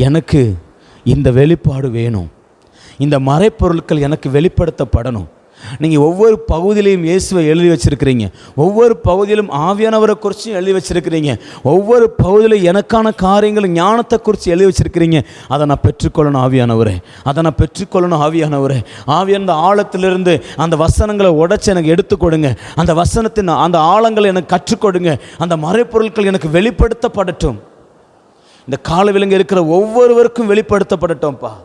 எனக்கு இந்த வெளிப்பாடு வேணும், இந்த மறைப்பொருட்கள் எனக்கு வெளிப்படுத்தப்படணும். நீங்கள் ஒவ்வொரு பகுதியிலையும் இயேசுவை எழுதி வச்சிருக்கிறீங்க, ஒவ்வொரு பகுதியிலும் ஆவியானவரை குறித்து எழுதி வச்சிருக்கிறீங்க, ஒவ்வொரு பகுதியிலும் எனக்கான காரியங்கள் ஞானத்தை குறித்து எழுதி வச்சிருக்கிறீங்க. அதை நான் பெற்றுக்கொள்ளணும் ஆவியானவரே, அதை நான் பெற்றுக்கொள்ளணும் ஆவியானவரே. ஆவியான ஆழத்திலிருந்து அந்த வசனங்களை உடைச்சு எனக்கு எடுத்து கொடுங்க, அந்த வசனத்தின் அந்த ஆழங்களை எனக்கு கற்றுக் கொடுங்க, அந்த மறைப்பொருட்கள் எனக்கு வெளிப்படுத்தப்படட்டும். இந்த காலவிலங்கு இருக்கிற ஒவ்வொருவருக்கும் வெளிப்படுத்தப்படட்டும்ப்பா,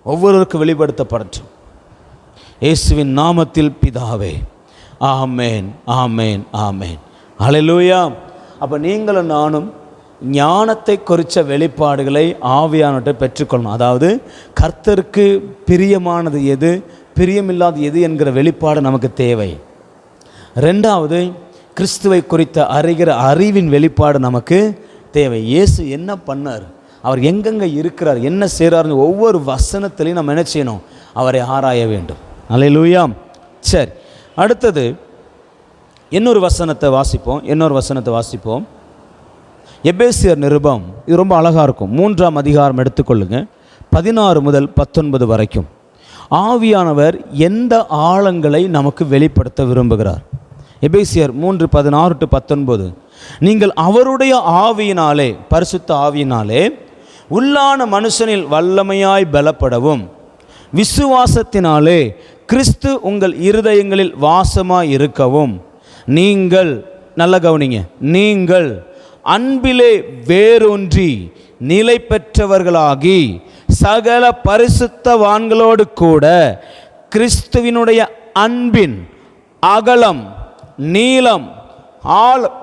ஒவ்வொருவருக்கும் வெளிப்படுத்தப்படட்டும். இயேசுவின் நாமத்தில் பிதாவே, ஆமேன், ஆமேன், ஆமேன். ஹல்லேலூயா. அப்போ நீங்களும் நானும் ஞானத்தை குறித்த வெளிப்பாடுகளை ஆவியானவற்றை பெற்றுக்கொள்ளணும். அதாவது கர்த்தருக்கு பிரியமானது எது, பிரியமில்லாத எது என்கிற வெளிப்பாடு நமக்கு தேவை. ரெண்டாவது, கிறிஸ்துவை குறித்த அறிகிற அறிவின் வெளிப்பாடு நமக்கு தேவை. இயேசு என்ன பண்ணார், அவர் எங்கெங்கே இருக்கிறார், என்ன செய்கிறாருன்னு ஒவ்வொரு வசனத்திலையும் நம்ம என்ன செய்யணும்? அவரை ஆராய வேண்டும். அல்லேலூயா. சரி, அடுத்தது இன்னொரு வசனத்தை வாசிப்போம். எபேசியர் நிருபம், இது ரொம்ப அழகாக இருக்கும். 3ஆம் அதிகாரம் எடுத்துக்கொள்ளுங்க, 16 முதல் 19 வரைக்கும். ஆவியானவர் எந்த ஆழங்களை நமக்கு வெளிப்படுத்த விரும்புகிறார்? எபேசியர் 3:16-19. நீங்கள் அவருடைய ஆவியினாலே, பரிசுத்த ஆவியினாலே உள்ளான மனுஷனில் வல்லமையாய் பலப்படவும், விசுவாசத்தினாலே கிறிஸ்து உங்கள் இருதயங்களில் வாசமாய் இருக்கவும், நீங்கள் நல்ல கவனிங்க, நீங்கள் அன்பிலே வேரூன்றி நிலை பெற்றவர்களாகி சகல பரிசுத்தவான்களோடு கூட கிறிஸ்துவினுடைய அன்பின் அகலம், நீளம், ஆழம்,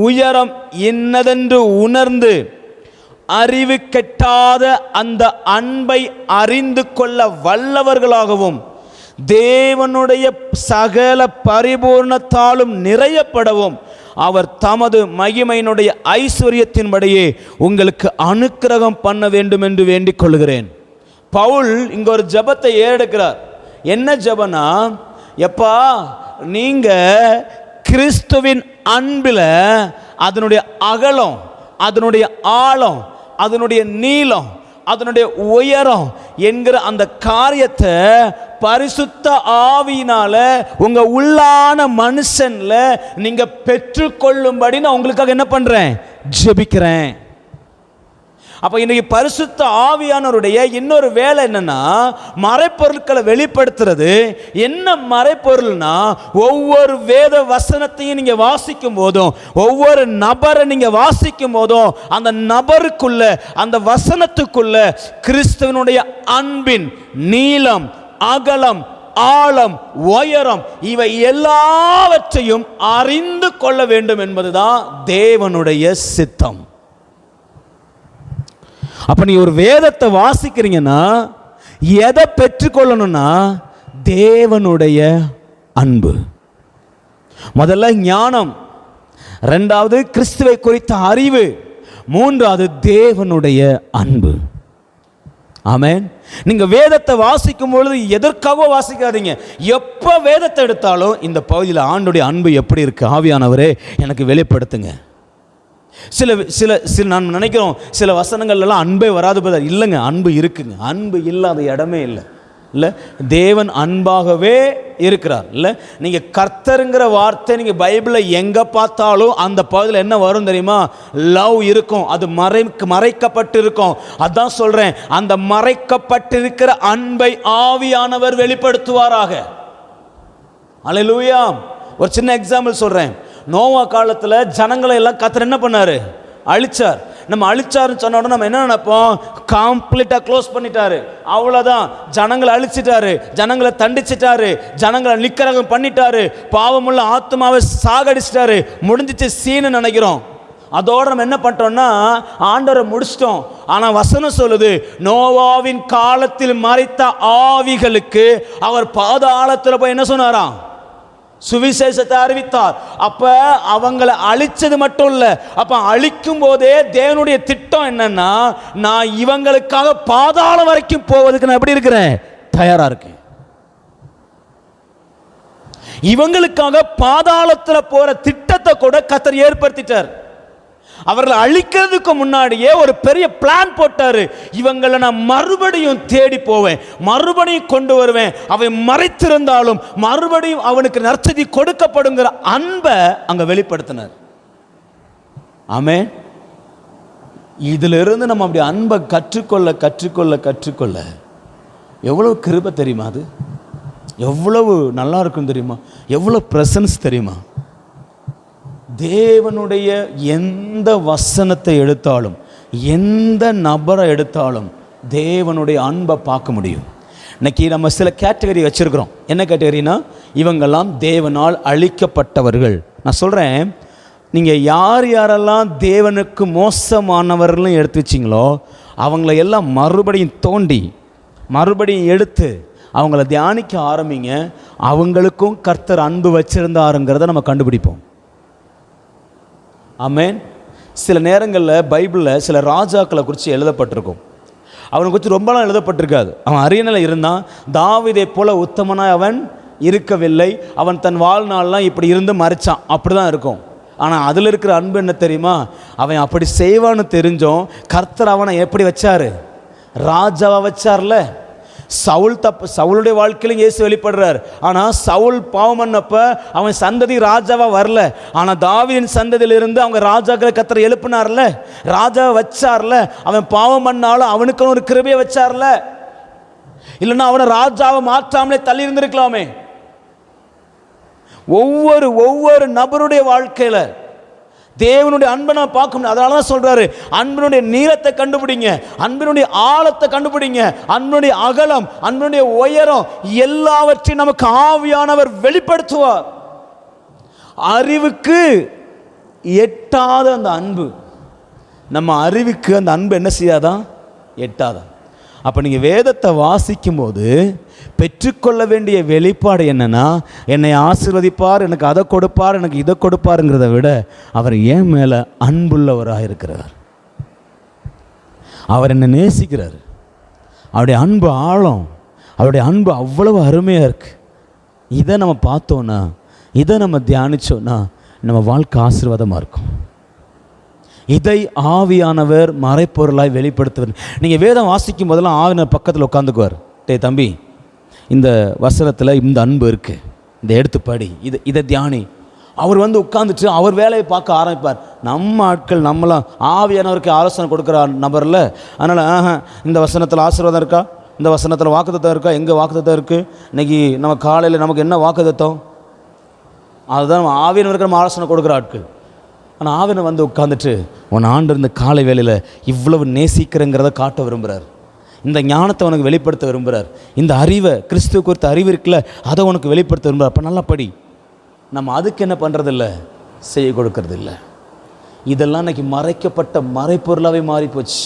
உயரம் என்னதென்று உணர்ந்து அறிவு கெட்டாத அந்த அன்பை அறிந்து கொள்ள வல்லவர்களாகவும் தேவனுடைய சகல பரிபூர்ணத்தாலும் நிறையப்படவும் அவர் தமது மகிமையினுடைய ஐஸ்வர்யத்தின்படியே உங்களுக்கு அனுக்கிரகம் பண்ண வேண்டும் என்று வேண்டிக் கொள்கிறேன். பவுல் இங்க ஒரு ஜெபத்தை ஏறெடுக்கிறார். என்ன ஜெபனா, எப்பா நீங்க கிறிஸ்துவின் அன்பில் அதனுடைய அகலம், அதனுடைய ஆழம், அதனுடைய நீளம், அதனுடைய உயரம் என்கிற அந்த காரியத்தை பரிசுத்த ஆவியினால உங்க உள்ளான மனுஷன்ல நீங்க பெற்றுக்கொள்ளும்படி நான் உங்களுக்காக என்ன பண்றேன், ஜெபிக்கிறேன். அப்ப இன்னைக்கு பரிசுத்த ஆவியானவருடைய இன்னொரு வேலை என்னன்னா, மறைப்பொருட்களை வெளிப்படுத்துறது. என்ன மறைப்பொருள்னா, ஒவ்வொரு வேத வசனத்தையும் நீங்க வாசிக்கும் போதும், ஒவ்வொரு நபரை நீங்க வாசிக்கும் போதும், அந்த நபருக்குள்ள, அந்த வசனத்துக்குள்ள கிறிஸ்துவனுடைய அன்பின் நீளம், அகலம், ஆழம், உயரம் இவை எல்லாவற்றையும் அறிந்து கொள்ள வேண்டும் என்பதுதான் தேவனுடைய சித்தம். அப்ப நீ ஒரு வேதத்தை வாசிக்கிறீங்கன்னா எதை பெற்றுக்கொள்ளணும்னா தேவனுடைய அன்பு. முதல்ல ஞானம், இரண்டாவது கிறிஸ்துவை குறித்த அறிவு, மூன்றாவது தேவனுடைய அன்பு. ஆமென். நீங்க வேதத்தை வாசிக்கும் பொழுது எதற்காக வாசிக்காதீங்க. எப்ப வேதத்தை எடுத்தாலும் இந்த பகுதியில் ஆண்டவருடைய அன்பு எப்படி இருக்கு, ஆவியானவரே எனக்கு வெளிப்படுத்துங்க. சில சில சில நான் நினைக்கிறோம் சில வசனங்கள்லாம் அன்பே வராது பதில். இல்லைங்க, அன்பு இருக்குங்க. அன்பு இல்லாத இடமே இல்லை. இல்லை, தேவன் அன்பாகவே இருக்கிறார். இல்லை, நீங்கள் கர்த்தருங்கிற வார்த்தை நீங்கள் பைபிளில் எங்கே பார்த்தாலும் அந்த பகுதியில் என்ன வரும் தெரியுமா, லவ் இருக்கும். அது மறைக்கப்பட்டு இருக்கும். அதான் சொல்கிறேன், அந்த மறைக்கப்பட்டிருக்கிற அன்பை ஆவியானவர் வெளிப்படுத்துவாராக. அல்லேலூயா. ஒரு சின்ன எக்ஸாம்பிள் சொல்கிறேன். நோவா காலத்தில் ஜனங்களை எல்லாம் கர்த்தர் என்ன பண்ணாரு, அழிச்சார். நம்ம அழிச்சாருன்னு சொன்ன உடனே நம்ம என்ன நினைப்போம், கம்ப்ளீட்டாக க்ளோஸ் பண்ணிட்டாரு, அவ்வளோதான், ஜனங்களை அழிச்சிட்டாரு, ஜனங்களை தண்டிச்சிட்டாரு, ஜனங்களை நிக்கரகம் பண்ணிட்டாரு, பாவமுள்ள ஆத்மாவை சாகடிச்சிட்டாரு, முடிஞ்சிச்சு சீன்னு நினைக்கிறோம். அதோடு நம்ம என்ன பண்ணிட்டோம்னா ஆண்டவரை முடிச்சிட்டோம். ஆனால் வசனம் சொல்லுது, நோவாவின் காலத்தில் மறைத்த ஆவிகளுக்கு அவர் பாதாளத்தில் போய் என்ன சொன்னாராம், சுவிசேஷத்தை அறிவித்தார். அப்ப அவங்களை அழிச்சது மட்டும் இல்ல, அப்ப அழிக்கும் போதே தேவனுடைய திட்டம் என்னன்னா, நான் இவங்களுக்காக பாதாளம் வரைக்கும் போவதுக்கு நான் எப்படி இருக்கிறேன், தயாரா இருக்கேன். இவங்களுக்காக பாதாளத்தில் போற திட்டத்தை கூட கர்த்தர் ஏற்படுத்திட்டார். அவர்களை அழிக்கிறதுக்கு முன்னாடியே ஒரு பெரிய பிளான் போட்டாரு. இவங்களை நான் மறுபடியும் தேடி போவேன், மறுபடியும் கொண்டு வருவேன், அவன் மறைத்திருந்தாலும் மறுபடியும் அவனுக்கு நற்செய்தி கொடுக்கப்படுங்கிற அன்பை அங்க வெளிப்படுத்தினார். ஆமென். இதுல இருந்து நம்ம அப்படி அன்பை கற்றுக்கொள்ள கற்றுக்கொள்ள கற்றுக்கொள்ள எவ்வளவு கிருபை தெரியுமா, அது எவ்வளவு நல்லா இருக்கும் தெரியுமா, எவ்வளவு பிரசன்ஸ் தெரியுமா. தேவனுடைய எந்த வசனத்தை எடுத்தாலும், எந்த நபரை எடுத்தாலும் தேவனுடைய அன்பை பார்க்க முடியும். இன்னைக்கு நம்ம சில கேட்டகரி வச்சிருக்கிறோம். என்ன கேட்டகரினா, இவங்கெல்லாம் தேவனால் அழிக்கப்பட்டவர்கள். நான் சொல்கிறேன், நீங்கள் யார் யாரெல்லாம் தேவனுக்கு மோசமானவர்களும் எடுத்து வச்சிங்களோ அவங்கள எல்லாம் மறுபடியும் தோண்டி மறுபடியும் எடுத்து அவங்கள தியானிக்க ஆரம்பிங்க. அவங்களுக்கும் கர்த்தர் அன்பு வச்சிருந்தாருங்கிறத நம்ம கண்டுபிடிப்போம். ஆமென். சில நேரங்களில் பைபிளில் சில ராஜாக்களை குறித்து எழுதப்பட்டிருக்கும். அவனை குறித்து ரொம்பலாம் எழுதப்பட்டிருக்காது. அவன் அரியணையில் இருந்தான், தாவீதை போல உத்தமனாய் அவன் இருக்கவில்லை, அவன் தன் வாழ்நாள்லாம் இப்படி இருந்து மறைச்சான், அப்படி தான் இருக்கும். ஆனால் அதில் இருக்கிற அன்பு என்ன தெரியுமா, அவன் அப்படி செய்வான்னு தெரிஞ்சோம் கர்த்தர் அவனை எப்படி வச்சாரு, ராஜாவை வச்சார்ல. சவுளுடைய வாழ்க்கையிலும் இயேசு வெளிப்படுறார். ஆனால் சவுல் பாவம் பண்ணப்ப அவன் சந்ததி ராஜாவா வரல. ஆனால் தாவீதின் சந்ததியிலிருந்து அவங்க ராஜாக்களை கர்த்தர் எழுப்பினார்ல, ராஜாவை வச்சார்ல. அவன் பாவம் பண்ணாலும் அவனுக்கு ஒரு கிருபையை வச்சார்ல. இல்லைன்னா அவனை ராஜாவை மாற்றாமலே தள்ளி இருந்திருக்கலாமே. ஒவ்வொரு நபருடைய வாழ்க்கையில தேவனுடைய அன்பை நான் பார்க்க முடியும். அதனால தான் சொல்றாரு, அன்பினுடைய நீளத்தை கண்டுபிடிங்க, அன்பினுடைய ஆழத்தை கண்டுபிடிங்க, அன்பினுடைய அகலம், அன்பினுடைய உயரம் எல்லாவற்றையும் நமக்கு ஆவியானவர் வெளிப்படுத்துவார். அறிவுக்கு எட்டாத அந்த அன்பு, நம்ம அறிவுக்கு அந்த அன்பு என்ன செய்யாதான்? எட்டாதான். அப்போ நீங்கள் வேதத்தை வாசிக்கும் போது பெற்றுக்கொள்ள வேண்டிய வெளிப்பாடு என்னன்னா, என்னை ஆசீர்வதிப்பார், எனக்கு அதை கொடுப்பார், எனக்கு இதை கொடுப்பாருங்கிறத விட அவர் என் மேலே அன்புள்ளவராக இருக்கிறார். அவர் என்னை நேசிக்கிறார். அவருடைய அன்பு ஆழம், அவருடைய அன்பு அவ்வளவு அருமையாக இருக்குது. இதை நம்ம பார்த்தோன்னா, இதை நம்ம தியானித்தோன்னா நம்ம வாழ்க்கை ஆசீர்வாதமாக இருக்கும். இதை ஆவியானவர் மறைப்பொருளாய் வெளிப்படுத்துவார். நீங்கள் வேதம் வாசிக்கும் போதெல்லாம் ஆவியானவர் பக்கத்தில் உட்காந்துக்குவார். டே தம்பி, இந்த வசனத்தில் இந்த அன்பு இருக்குது, இதை எடுத்து படி, இதை தியானி. அவர் வந்து உட்காந்துட்டு அவர் வேலையை பார்க்க ஆரம்பிப்பார். நம்ம ஆட்கள் நம்மளாம் ஆவியானவருக்கு ஆலோசனை கொடுக்குற நபரில். அதனால் இந்த வசனத்தில் ஆசீர்வாதம் இருக்கா, இந்த வசனத்தில் வாக்குத்தத்தம் இருக்கா, எங்கே வாக்குத்தத்தம் இருக்குது, இன்றைக்கி நம்ம காலையில் நமக்கு என்ன வாக்குத்தத்தம், அதுதான் ஆவியானவருக்கு நம்ம ஆலோசனை கொடுக்குற ஆட்கள். ஆனால் ஆவியானவர் வந்து உட்காந்துட்டு உன் ஆண்டு இருந்த காலை வேளையில் இவ்வளவு நேசிக்கிறங்கிறத காட்ட விரும்புகிறார். இந்த ஞானத்தை உனக்கு வெளிப்படுத்த விரும்புகிறார். இந்த அறிவை, கிறிஸ்துவ குறித்த அறிவு இருக்குல்ல, அதை உனக்கு வெளிப்படுத்த விரும்புகிறார். அப்போ நல்லா படி. நம்ம அதுக்கு என்ன பண்ணுறதில்ல, செய்ய கொடுக்கறதில்ல. இதெல்லாம் இன்றைக்கி மறைக்கப்பட்ட மறைப்பொருளாகவே மாறிப்போச்சு.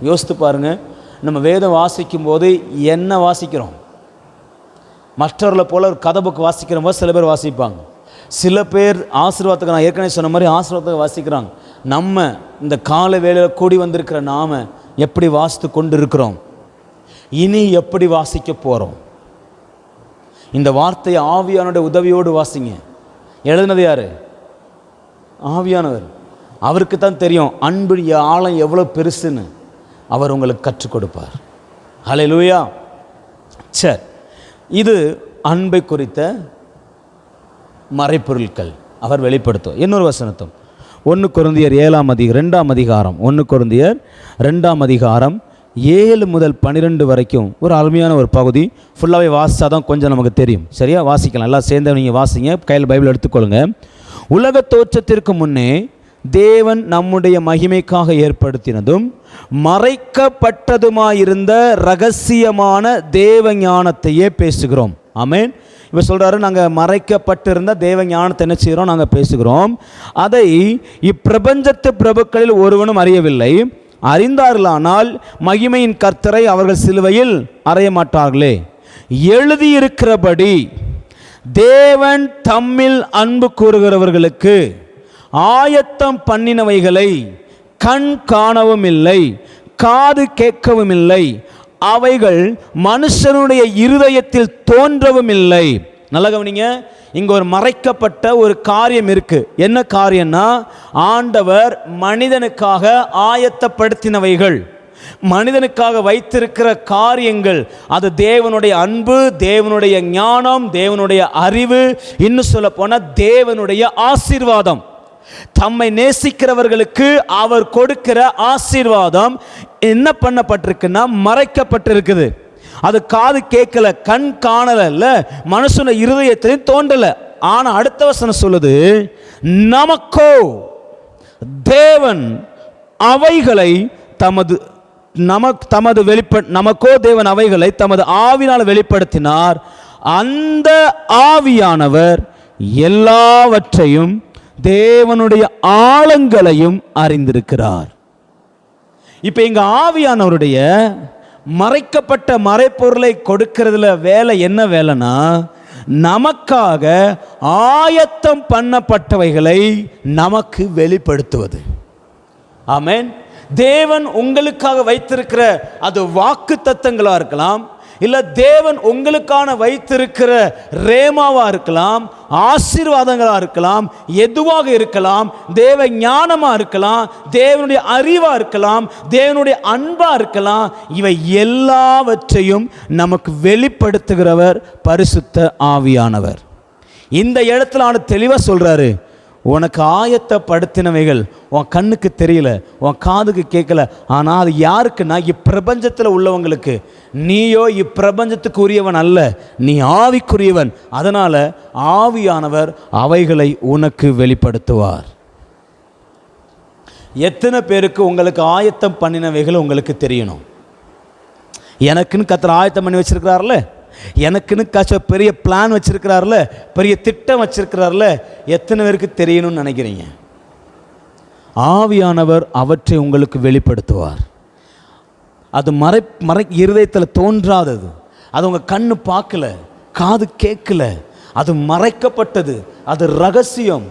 யோசித்து பாருங்கள், நம்ம வேதம் வாசிக்கும் போது என்ன வாசிக்கிறோம்? மற்றவர்களை போல் ஒரு கதை புக்கு வாசிக்கிற போது சில பேர் வாசிப்பாங்க, சில பேர் ஆசீர்வாதத்துக்கு, நான் ஏற்கனவே சொன்ன மாதிரி ஆசீர்வாதத்துக்கு வாசிக்கிறாங்க. நம்ம இந்த கால வேளையில் கூடி வந்திருக்கிற நாம எப்படி வாசித்து கொண்டு இருக்கிறோம், இனி எப்படி வாசிக்க போகிறோம்? இந்த வார்த்தையை ஆவியானுடைய உதவியோடு வாசிங்க. எழுதினது யார்? ஆவியானவர். அவருக்கு தான் தெரியும் அன்பு ஆழம் எவ்வளோ பெருசுன்னு. அவர் உங்களுக்கு கற்றுக் கொடுப்பார். ஹல்லேலூயா. சரி, இது அன்பை குறித்த மறைப்பொருட்கள் அவர் வெளிப்படுத்தும். இன்னொரு வசனத்தும் 1 கொரிந்தியர் 2 அதிகாரம் 1 கொரிந்தியர் 2 அதிகாரம் 7 முதல் 12 வரைக்கும் ஒரு அருமையான ஒரு பகுதி. ஃபுல்லாகவே வாசித்தா தான் கொஞ்சம் நமக்கு தெரியும். சரியா? வாசிக்கலாம், எல்லாம் சேர்ந்து நீங்கள் வாசிங்க. கையில் பைபிள் எடுத்துக்கொள்ளுங்க. உலக தோற்றத்திற்கு முன்னே தேவன் நம்முடைய மகிமைக்காக ஏற்படுத்தினதும் மறைக்கப்பட்டதுமாயிருந்த இரகசியமான தேவ ஞானத்தையே பேசுகிறோம். ஆமென். இப்போ சொல்கிறாரு, நாங்கள் மறைக்கப்பட்டிருந்த தேவ ஞானத்தை என்ன செய்கிறோம்? நாங்கள் பேசுகிறோம். அதை இப்பிரபஞ்சத்து பிரபுக்களில் ஒருவனும் அறியவில்லை. அறிந்தார்களானால் மகிமையின் கர்த்தரை அவர்கள் சிலுவையில் அறைய மாட்டார்களே. எழுதியிருக்கிறபடி தேவன் தம்மில் அன்பு கூறுகிறவர்களுக்கு ஆயத்தம் பண்ணினவைகளை கண் காணவும் இல்லை, காது கேட்கவும் இல்லை, அவைகள் மனுஷனுடைய இருதயத்தில் தோன்றவும் இல்லை. நல்ல கவனிங்க, இங்க ஒரு மறைக்கப்பட்ட ஒரு காரியம் இருக்கு. என்ன காரியம்னா, ஆண்டவர் மனிதனுக்காக ஆயத்தப்படுத்தினவைகள், மனிதனுக்காக வைத்திருக்கிற காரியங்கள். அது தேவனுடைய அன்பு, தேவனுடைய ஞானம், தேவனுடைய அறிவு, இன்னும் சொல்ல போனா தேவனுடைய ஆசீர்வாதம். தம்மை நேசிக்கிறவர்களுக்கு அவர் கொடுக்கிற ஆசீர்வாதம் என்ன பண்ணப்பட்டிருக்குன்னா மறைக்கப்பட்டிருக்குது. அது காது கேட்கல, கண் காணல, மனுஷன இருதயத்திலும் தோன்றல. ஆனா அடுத்த வசனம் சொல்லுது, நமக்கோ தேவன் அவைகளை நமக்கோ தேவன் அவைகளை தமது ஆவினால் வெளிப்படுத்தினார். அந்த ஆவியானவர் எல்லாவற்றையும் தேவனுடைய ஆழங்களையும் அறிந்திருக்கிறார். இப்ப இங்க ஆவியானவருடைய மறைக்கப்பட்ட மறைப்பொருளை கொடுக்கிறதுல வேலை என்ன வேலைனா, நமக்காக ஆயத்தம் பண்ணப்பட்டவைகளை நமக்கு வெளிப்படுத்துவது. ஆமென். தேவன் உங்களுக்காக வைத்திருக்கிற அது வாக்கு தத்தங்களா இருக்கலாம், இல்ல தேவன் உங்களுக்கான வைத்திருக்கிற ரேமாவா இருக்கலாம், ஆசீர்வாதங்களா இருக்கலாம், எதுவாக இருக்கலாம், தேவ ஞானமா இருக்கலாம், தேவனுடைய அறிவா இருக்கலாம், தேவனுடைய அன்பா இருக்கலாம். இவை எல்லாவற்றையும் நமக்கு வெளிப்படுத்துகிறவர் பரிசுத்த ஆவியானவர். இந்த இடத்துல அவர் தெளிவா சொல்றாரு, உனக்கு ஆயத்தப்படுத்தினவைகள் உன் கண்ணுக்கு தெரியல, உன் காதுக்கு கேட்கல, ஆனால் அது யாருக்குன்னா இப்பிரபஞ்சத்தில் உள்ளவங்களுக்கு. நீயோ இப்பிரபஞ்சத்துக்கு உரியவன் அல்ல, நீ ஆவிக்குரியவன். அதனால் ஆவியானவர் அவைகளை உனக்கு வெளிப்படுத்துவார். எத்தனை பேருக்கு உங்களுக்கு ஆயத்தம் பண்ணினவைகள் உங்களுக்கு தெரியணும்? எனக்குன்னு கர்த்தர் ஆயத்தம் பண்ணி வச்சிருக்கிறார்ல, எனக்குன்னு பெரிய பிளான் வச்சிருக்கிறார்ல, பெரிய திட்டம் வச்சிருக்கிறார்ல, எத்தனை பேருக்கு தெரியணும்னு நினைக்கிறீங்க? ஆவியானவர் அவற்றை உங்களுக்கு வெளிப்படுத்துவார். அது இருதயத்தில் தோன்றாதது, அது உங்கள் கண்ணு பார்க்கல, காது கேட்கல, அது மறைக்கப்பட்டது, அது ரகசியம்.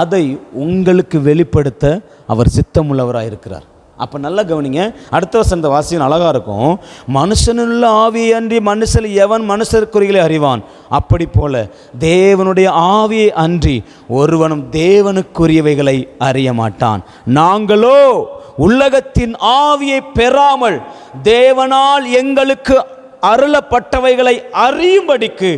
அதை உங்களுக்கு வெளிப்படுத்த அவர் சித்தமுள்ளவராக இருக்கிறார். அப்போ நல்லா கவனிங்க, அடுத்த வசனத்தை வாசியும் அழகாக இருக்கும். மனுஷனுள்ள ஆவியை அன்றி மனுஷன் எவன் மனுஷருக்குரியலை அறிவான், அப்படி போல தேவனுடைய ஆவியை அன்றி ஒருவனும் தேவனுக்குரியவைகளை அறிய மாட்டான். நாங்களோ உலகத்தின் ஆவியை பெறாமல் தேவனால் எங்களுக்கு அருளப்பட்டவைகளை அறியும்படிக்கு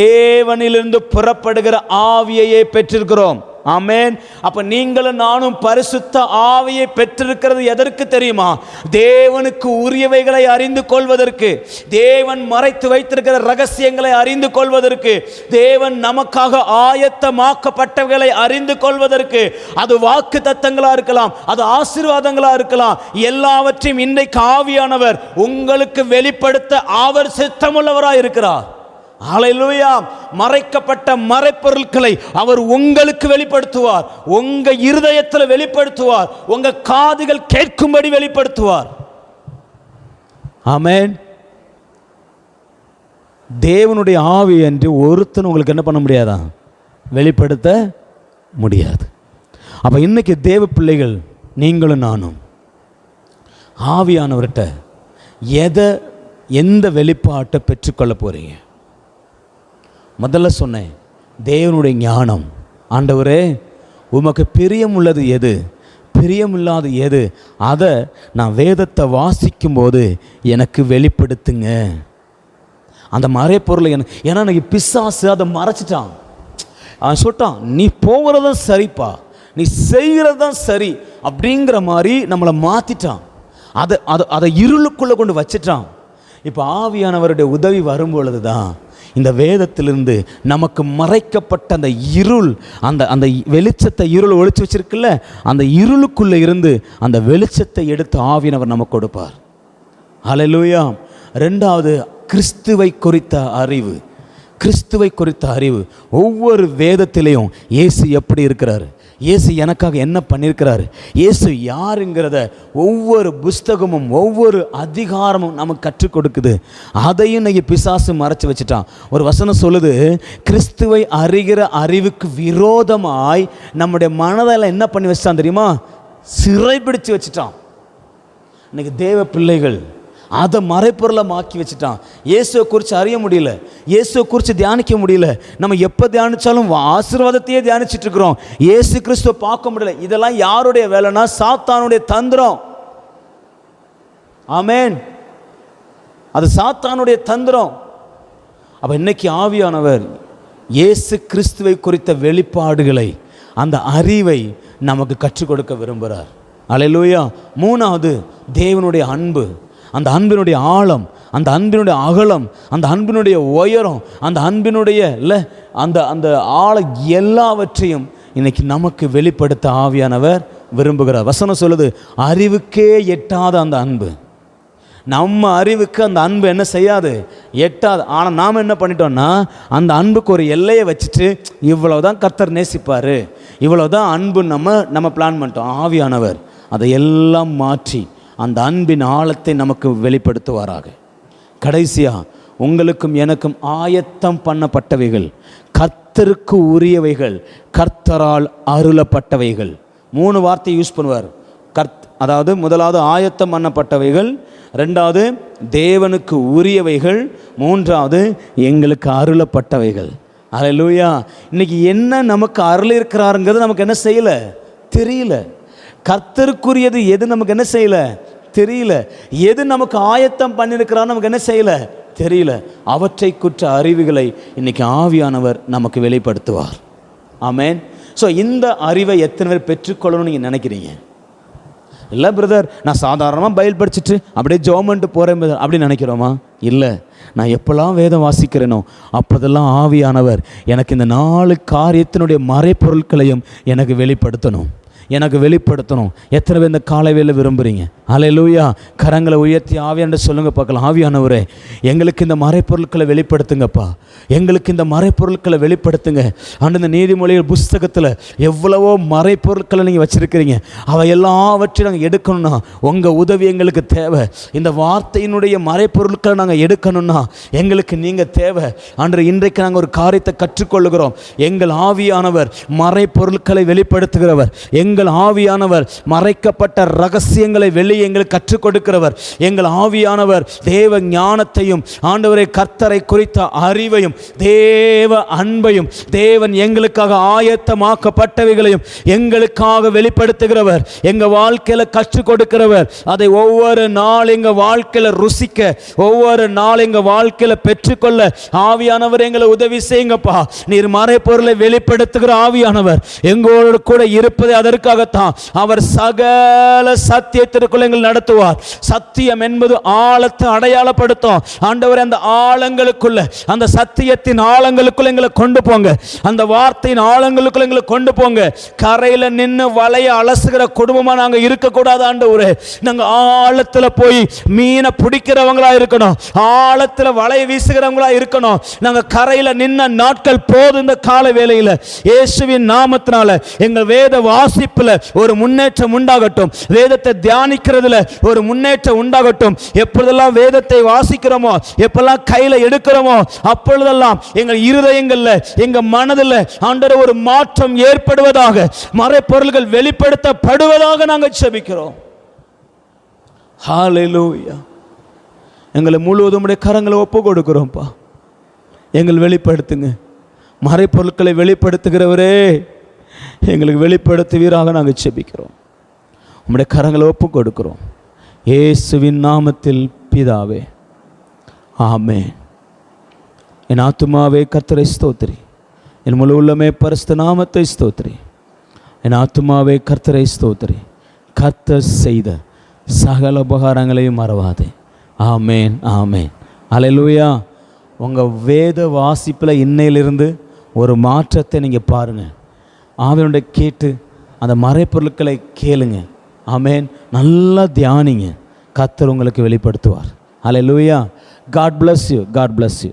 தேவனிலிருந்து புறப்படுகிற ஆவியையே பெற்றிருக்கிறோம். ஆமென். அப்ப நீங்களும் நானும் பரிசுத்த ஆவியை பெற்றிருக்கிறது எதற்கு தெரியுமா? தேவனுக்கு உரியவைகளை அறிந்து கொள்வதற்கு, தேவன் மறைத்து வைத்திருக்கிற ரகசியங்களை அறிந்து கொள்வதற்கு, தேவன் நமக்காக ஆயத்தமாக்கப்பட்டவைகளை அறிந்து கொள்வதற்கு. அது வாக்கு தத்தங்களா இருக்கலாம், அது ஆசீர்வாதங்களா இருக்கலாம், எல்லாவற்றையும் இன்றைக்கு ஆவியானவர் உங்களுக்கு வெளிப்படுத்த அவர் சித்தமுள்ளவராய் இருக்கிறார். ஹல்லேலூயா. மறைக்கப்பட்ட மறைப்பொருட்களை அவர் உங்களுக்கு வெளிப்படுத்துவார், உங்க இருதயத்தில் வெளிப்படுத்துவார், உங்க காதுகள் கேட்கும்படி வெளிப்படுத்துவார். ஆமென். தேவனுடைய ஆவி என்று ஒருத்தன் உங்களுக்கு என்ன பண்ண முடியாதா? வெளிப்படுத்த முடியாது. அப்ப இன்னைக்கு தேவ பிள்ளைகள் நீங்களும் நானும் ஆவியானவர்கிட்ட எந்த வெளிப்பாட்டை பெற்றுக்கொள்ள போறீங்க? முதல்ல சொன்னேன், தேவனுடைய ஞானம். ஆண்டவரே, உமக்கு பிரியம் உள்ளது எது, பிரியமில்லாது எது, அதை நான் வேதத்தை வாசிக்கும் போது எனக்கு வெளிப்படுத்துங்க. அந்த மறைப்பொருளை ஏன்னா எனக்கு பிசாசு அதை மறைச்சிட்டான். அவன் சொல்லிட்டான், நீ போகிறதும் சரிப்பா, நீ செய்கிறது தான் சரி அப்படிங்கிற மாதிரி நம்மளை மாற்றிட்டான். அதை இருளுக்குள்ளே கொண்டு வச்சிட்டான். இப்போ ஆவியானவருடைய உதவி வரும்பொழுது தான் இந்த வேதத்திலிருந்து நமக்கு மறைக்கப்பட்ட அந்த இருள், அந்த வெளிச்சத்தை இருள் ஒளிச்சு வச்சிருக்குல்ல, அந்த இருளுக்குள்ளே இருந்து அந்த வெளிச்சத்தை எடுத்து ஆவியானவர் நமக்கு கொடுப்பார். ஹல்லேலூயா. ரெண்டாவது, கிறிஸ்துவை குறித்த அறிவு. கிறிஸ்துவை குறித்த அறிவு. ஒவ்வொரு வேதத்திலையும் இயேசு எப்படி இருக்கிறாரு, இயேசு எனக்காக என்ன பண்ணியிருக்கிறாரு, இயேசு யாருங்கிறத ஒவ்வொரு புஸ்தகமும் ஒவ்வொரு அதிகாரமும் நமக்கு கற்றுக் கொடுக்குது. அதையும் இன்னைக்கு பிசாசு மறைச்சு வச்சுட்டான். ஒரு வசனம் சொல்லுது, கிறிஸ்துவை அறிகிற அறிவுக்கு விரோதமாய் நம்முடைய மனதில் என்ன பண்ணி வச்சிட்டான் தெரியுமா? சிறைபிடிச்சு வச்சுட்டான். இன்னைக்கு தேவ பிள்ளைகள் அதை மறைப்பொருளை மாக்கி வச்சுட்டான். இயேசுவை குறித்து அறிய முடியல, இயேசுவை குறித்து தியானிக்க முடியல. நம்ம எப்போ தியானித்தாலும் ஆசீர்வாதத்தையே தியானிச்சுட்டு இருக்கிறோம், இயேசு கிறிஸ்துவை பார்க்க முடியல. இதெல்லாம் யாருடைய வேலைனா? சாத்தானுடைய தந்திரம். ஆமென். அது சாத்தானுடைய தந்திரம். அப்போ இன்னைக்கு ஆவியானவர் இயேசு கிறிஸ்துவை குறித்த வெளிப்பாடுகளை, அந்த அறிவை நமக்கு கற்றுக் கொடுக்க விரும்புகிறார். ஹல்லேலூயா. மூணாவது, தேவனுடைய அன்பு. அந்த அன்பினுடைய ஆழம், அந்த அன்பினுடைய அகலம், அந்த அன்பினுடைய உயரம், அந்த அன்பினுடைய அந்த ஆழம் எல்லாவற்றையும் இன்னைக்கு நமக்கு வெளிப்படுத்த ஆவியானவர் விரும்புகிறார். வசனம் சொல்லுது, அறிவுக்கே எட்டாத அந்த அன்பு. நம்ம அறிவுக்கு அந்த அன்பு என்ன செய்யாது? எட்டாது. ஆனால் நாம் என்ன பண்ணிட்டோம்னா, அந்த அன்புக்கு ஒரு எல்லையை வச்சுட்டு இவ்வளவுதான் கர்த்தர் நேசிப்பார், இவ்வளவுதான் அன்பு நம்ம பிளான் பண்ணிட்டோம். ஆவியானவர் அதை எல்லாம் மாற்றி அந்த அன்பின் ஆழத்தை நமக்கு வெளிப்படுத்துவாராக. கடைசியா, உங்களுக்கும் எனக்கும் ஆயத்தம் பண்ணப்பட்டவைகள், கர்த்தருக்கு உரியவைகள், கர்த்தரால் அருளப்பட்டவைகள். 3 வார்த்தை யூஸ் பண்ணுவார். அதாவது முதலாவது ஆயத்தம் பண்ணப்பட்டவைகள், ரெண்டாவது தேவனுக்கு உரியவைகள், மூன்றாவது எங்களுக்கு அருளப்பட்டவைகள். ஹல்லேலூயா. இன்னைக்கு என்ன நமக்கு அருள் இருக்கிறாருங்கிறது நமக்கு என்ன செய்யலை? தெரியல. கர்த்தருக்குரியது எது நமக்கு என்ன செய்யல? தெரியல. எது நமக்கு ஆயத்தம் பண்ணியிருக்கிறார் நமக்கு என்ன செய்யல? தெரியல. அவற்றை குற்ற அறிவுகளை இன்னைக்கு ஆவியானவர் நமக்கு வெளிப்படுத்துவார். ஆமென். ஸோ இந்த அறிவை எத்தனை பேர் பெற்றுக்கொள்ளணும்னு நீங்கள் நினைக்கிறீங்க? இல்லை பிரதர், நான் சாதாரணமாக பைபிள் படிச்சுட்டு அப்படியே ஜோமெண்ட்டு போகிறேன் அப்படின்னு நினைக்கிறோமா? இல்லை. நான் எப்போல்லாம் வேதம் வாசிக்கிறேனோ அப்போதெல்லாம் ஆவியானவர் எனக்கு இந்த 4 காரியத்தினுடைய மறைப்பொருட்களையும் எனக்கு வெளிப்படுத்தணும். எனக்கு வெளிப்படுத்தணும். எத்தனை பேர் இந்த காலைவேளை விரும்புகிறீங்க? ஹல்லேலூயா. கரங்களை உயர்த்தி ஆவியானவரை சொல்லுங்க பார்க்கலாம். ஆவியானவரே, எங்களுக்கு இந்த மறைப்பொருட்களை வெளிப்படுத்துங்கப்பா, எங்களுக்கு இந்த மறைப்பொருட்களை வெளிப்படுத்துங்க. இந்த நீதிமொழிகள் புஸ்தகத்தில் எவ்வளவோ மறைப்பொருட்களை நீங்கள் வச்சுருக்கிறீங்க. அவை எல்லாவற்றையும் நாங்கள் எடுக்கணும்னா உங்கள் உதவி எங்களுக்கு தேவை. இந்த வார்த்தையினுடைய மறைப்பொருட்களை நாங்கள் எடுக்கணும்னா எங்களுக்கு நீங்கள் தேவை. இன்றைக்கு நாங்கள் ஒரு காரியத்தை கற்றுக்கொள்ளுகிறோம். எங்கள் ஆவியானவர் மறைப்பொருட்களை வெளிப்படுத்துகிறவர். எங்கள் ஆவியானவர் மறைக்கப்பட்ட ரகசியங்களை வெளியே எங்களுக்கு கற்றுக் கொடுக்கிறவர். எங்கள் ஆவியானவர் தேவ ஞானத்தையும் ஆண்டவரை கர்த்தரை குறித்த அறிவையும் தேவ அன்பையும் தேவன் எங்களுக்காக ஆயத்தமாக்கப்பட்டவைகளையும் எங்களுக்காக வெளிப்படுத்துகிறவர். எங்க வாழ்க்கையில கற்றுக் கொடுக்கிறவர். அதை ஒவ்வொரு நாள் எங்க வாழ்க்கையில ருசிக்க, ஒவ்வொரு நாள் எங்க வாழ்க்கையில பெற்றுக்கொள்ள ஆவியானவர் எங்களை உதவி செய்யுங்கப்பா. நீர் மறைப்பொருளை வெளிப்படுத்துகிற ஆவியானவர் எங்களோடு கூட இருப்பதை அதற்காகத்தான். அவர் சகல சத்தியத்திற்குள்ள எங்களை நடத்துவார். சத்தியம் என்பது ஆழத்தை அடையாளப்படுத்தும். ஆண்டவர் அந்த ஆழங்களுக்குள்ள, அந்த சத்தியத்தின் ஆழங்களுக்குள்ள எங்களை கொண்டு போங்க. அந்த வார்த்தையின் ஆழங்களுக்குள்ள எங்களை கொண்டு போங்க. கரையில நின்று வலைய அலசுகிற குடும்பமா நாங்க இருக்கக்கூடாது ஆண்டவரே. நாங்க ஆழத்துல போய் மீனை பிடிக்கிறவங்களா இருக்கணும். ஆழத்துல வலைய வீசுகிறவங்களா இருக்கணும். நாங்க கரையில நின்ன நாட்கள் போதும். இந்த கால வேளையில இயேசுவின் நாமத்தினால எங்கள் வேத வாசிப்புல ஒரு முன்னேற்றம் உண்டாகட்டும். வேதத்தை தியானிக்கிறதுல ஒரு முன்னேற்றம் உண்டாகட்டும். எப்பொழுதெல்லாம் வேதத்தை வாசிக்கிறோமோ, எப்பெல்லாம் கையில எடுக்கிறோமோ, அப்பொழுதெல்லாம் எங்கள் இருதயங்கள்ல, எங்க மனதில் ஆண்டவரே ஒரு மாற்றம் ஏற்படுவதாக, மறைப்பொருள்கள் வெளிப்படுத்தப்படுவதாக நாங்கள் ஜெபிக்கிறோம். ஹல்லேலூயா. எங்களை முழுவதும் உடைய கரங்களை ஒப்பு கொடுக்கிறோம்ப்பா. எங்கள் வெளிப்படுத்துங்க. மறைப்பொருட்களை வெளிப்படுத்துகிறவரே, எங்களுக்கு வெளிப்படுத்துவீராக நாங்கள் ஜெபிக்கிறோம். உம்முடைய கரங்களை ஒப்பு கொடுக்கிறோம். இயேசுவின் நாமத்தில் பிதாவே, ஆமென். என் ஆத்துமாவே கர்த்தரை ஸ்தோத்திரி, என் முழு உள்ளமே பரிசுத்த நாமத்தை ஸ்தோத்திரி. என் ஆத்துமாவே கர்த்தரை ஸ்தோத்திரி, கர்த்தர் செய்த சகல உபகாரங்களையும் மறவாதே. ஆமேன், ஆமேன். அல்லேலூயா. உங்கள் வேத வாசிப்பில் இன்னையிலிருந்து ஒரு மாற்றத்தை நீங்கள் பாருங்கள். ஆவியானவரை கேட்டு அந்த மறைப்பொருட்களை கேளுங்க. ஆமேன். நல்லா தியானிங்க. கர்த்தர் உங்களுக்கு வெளிப்படுத்துவார். அல்லேலூயா. God bless you. God bless you.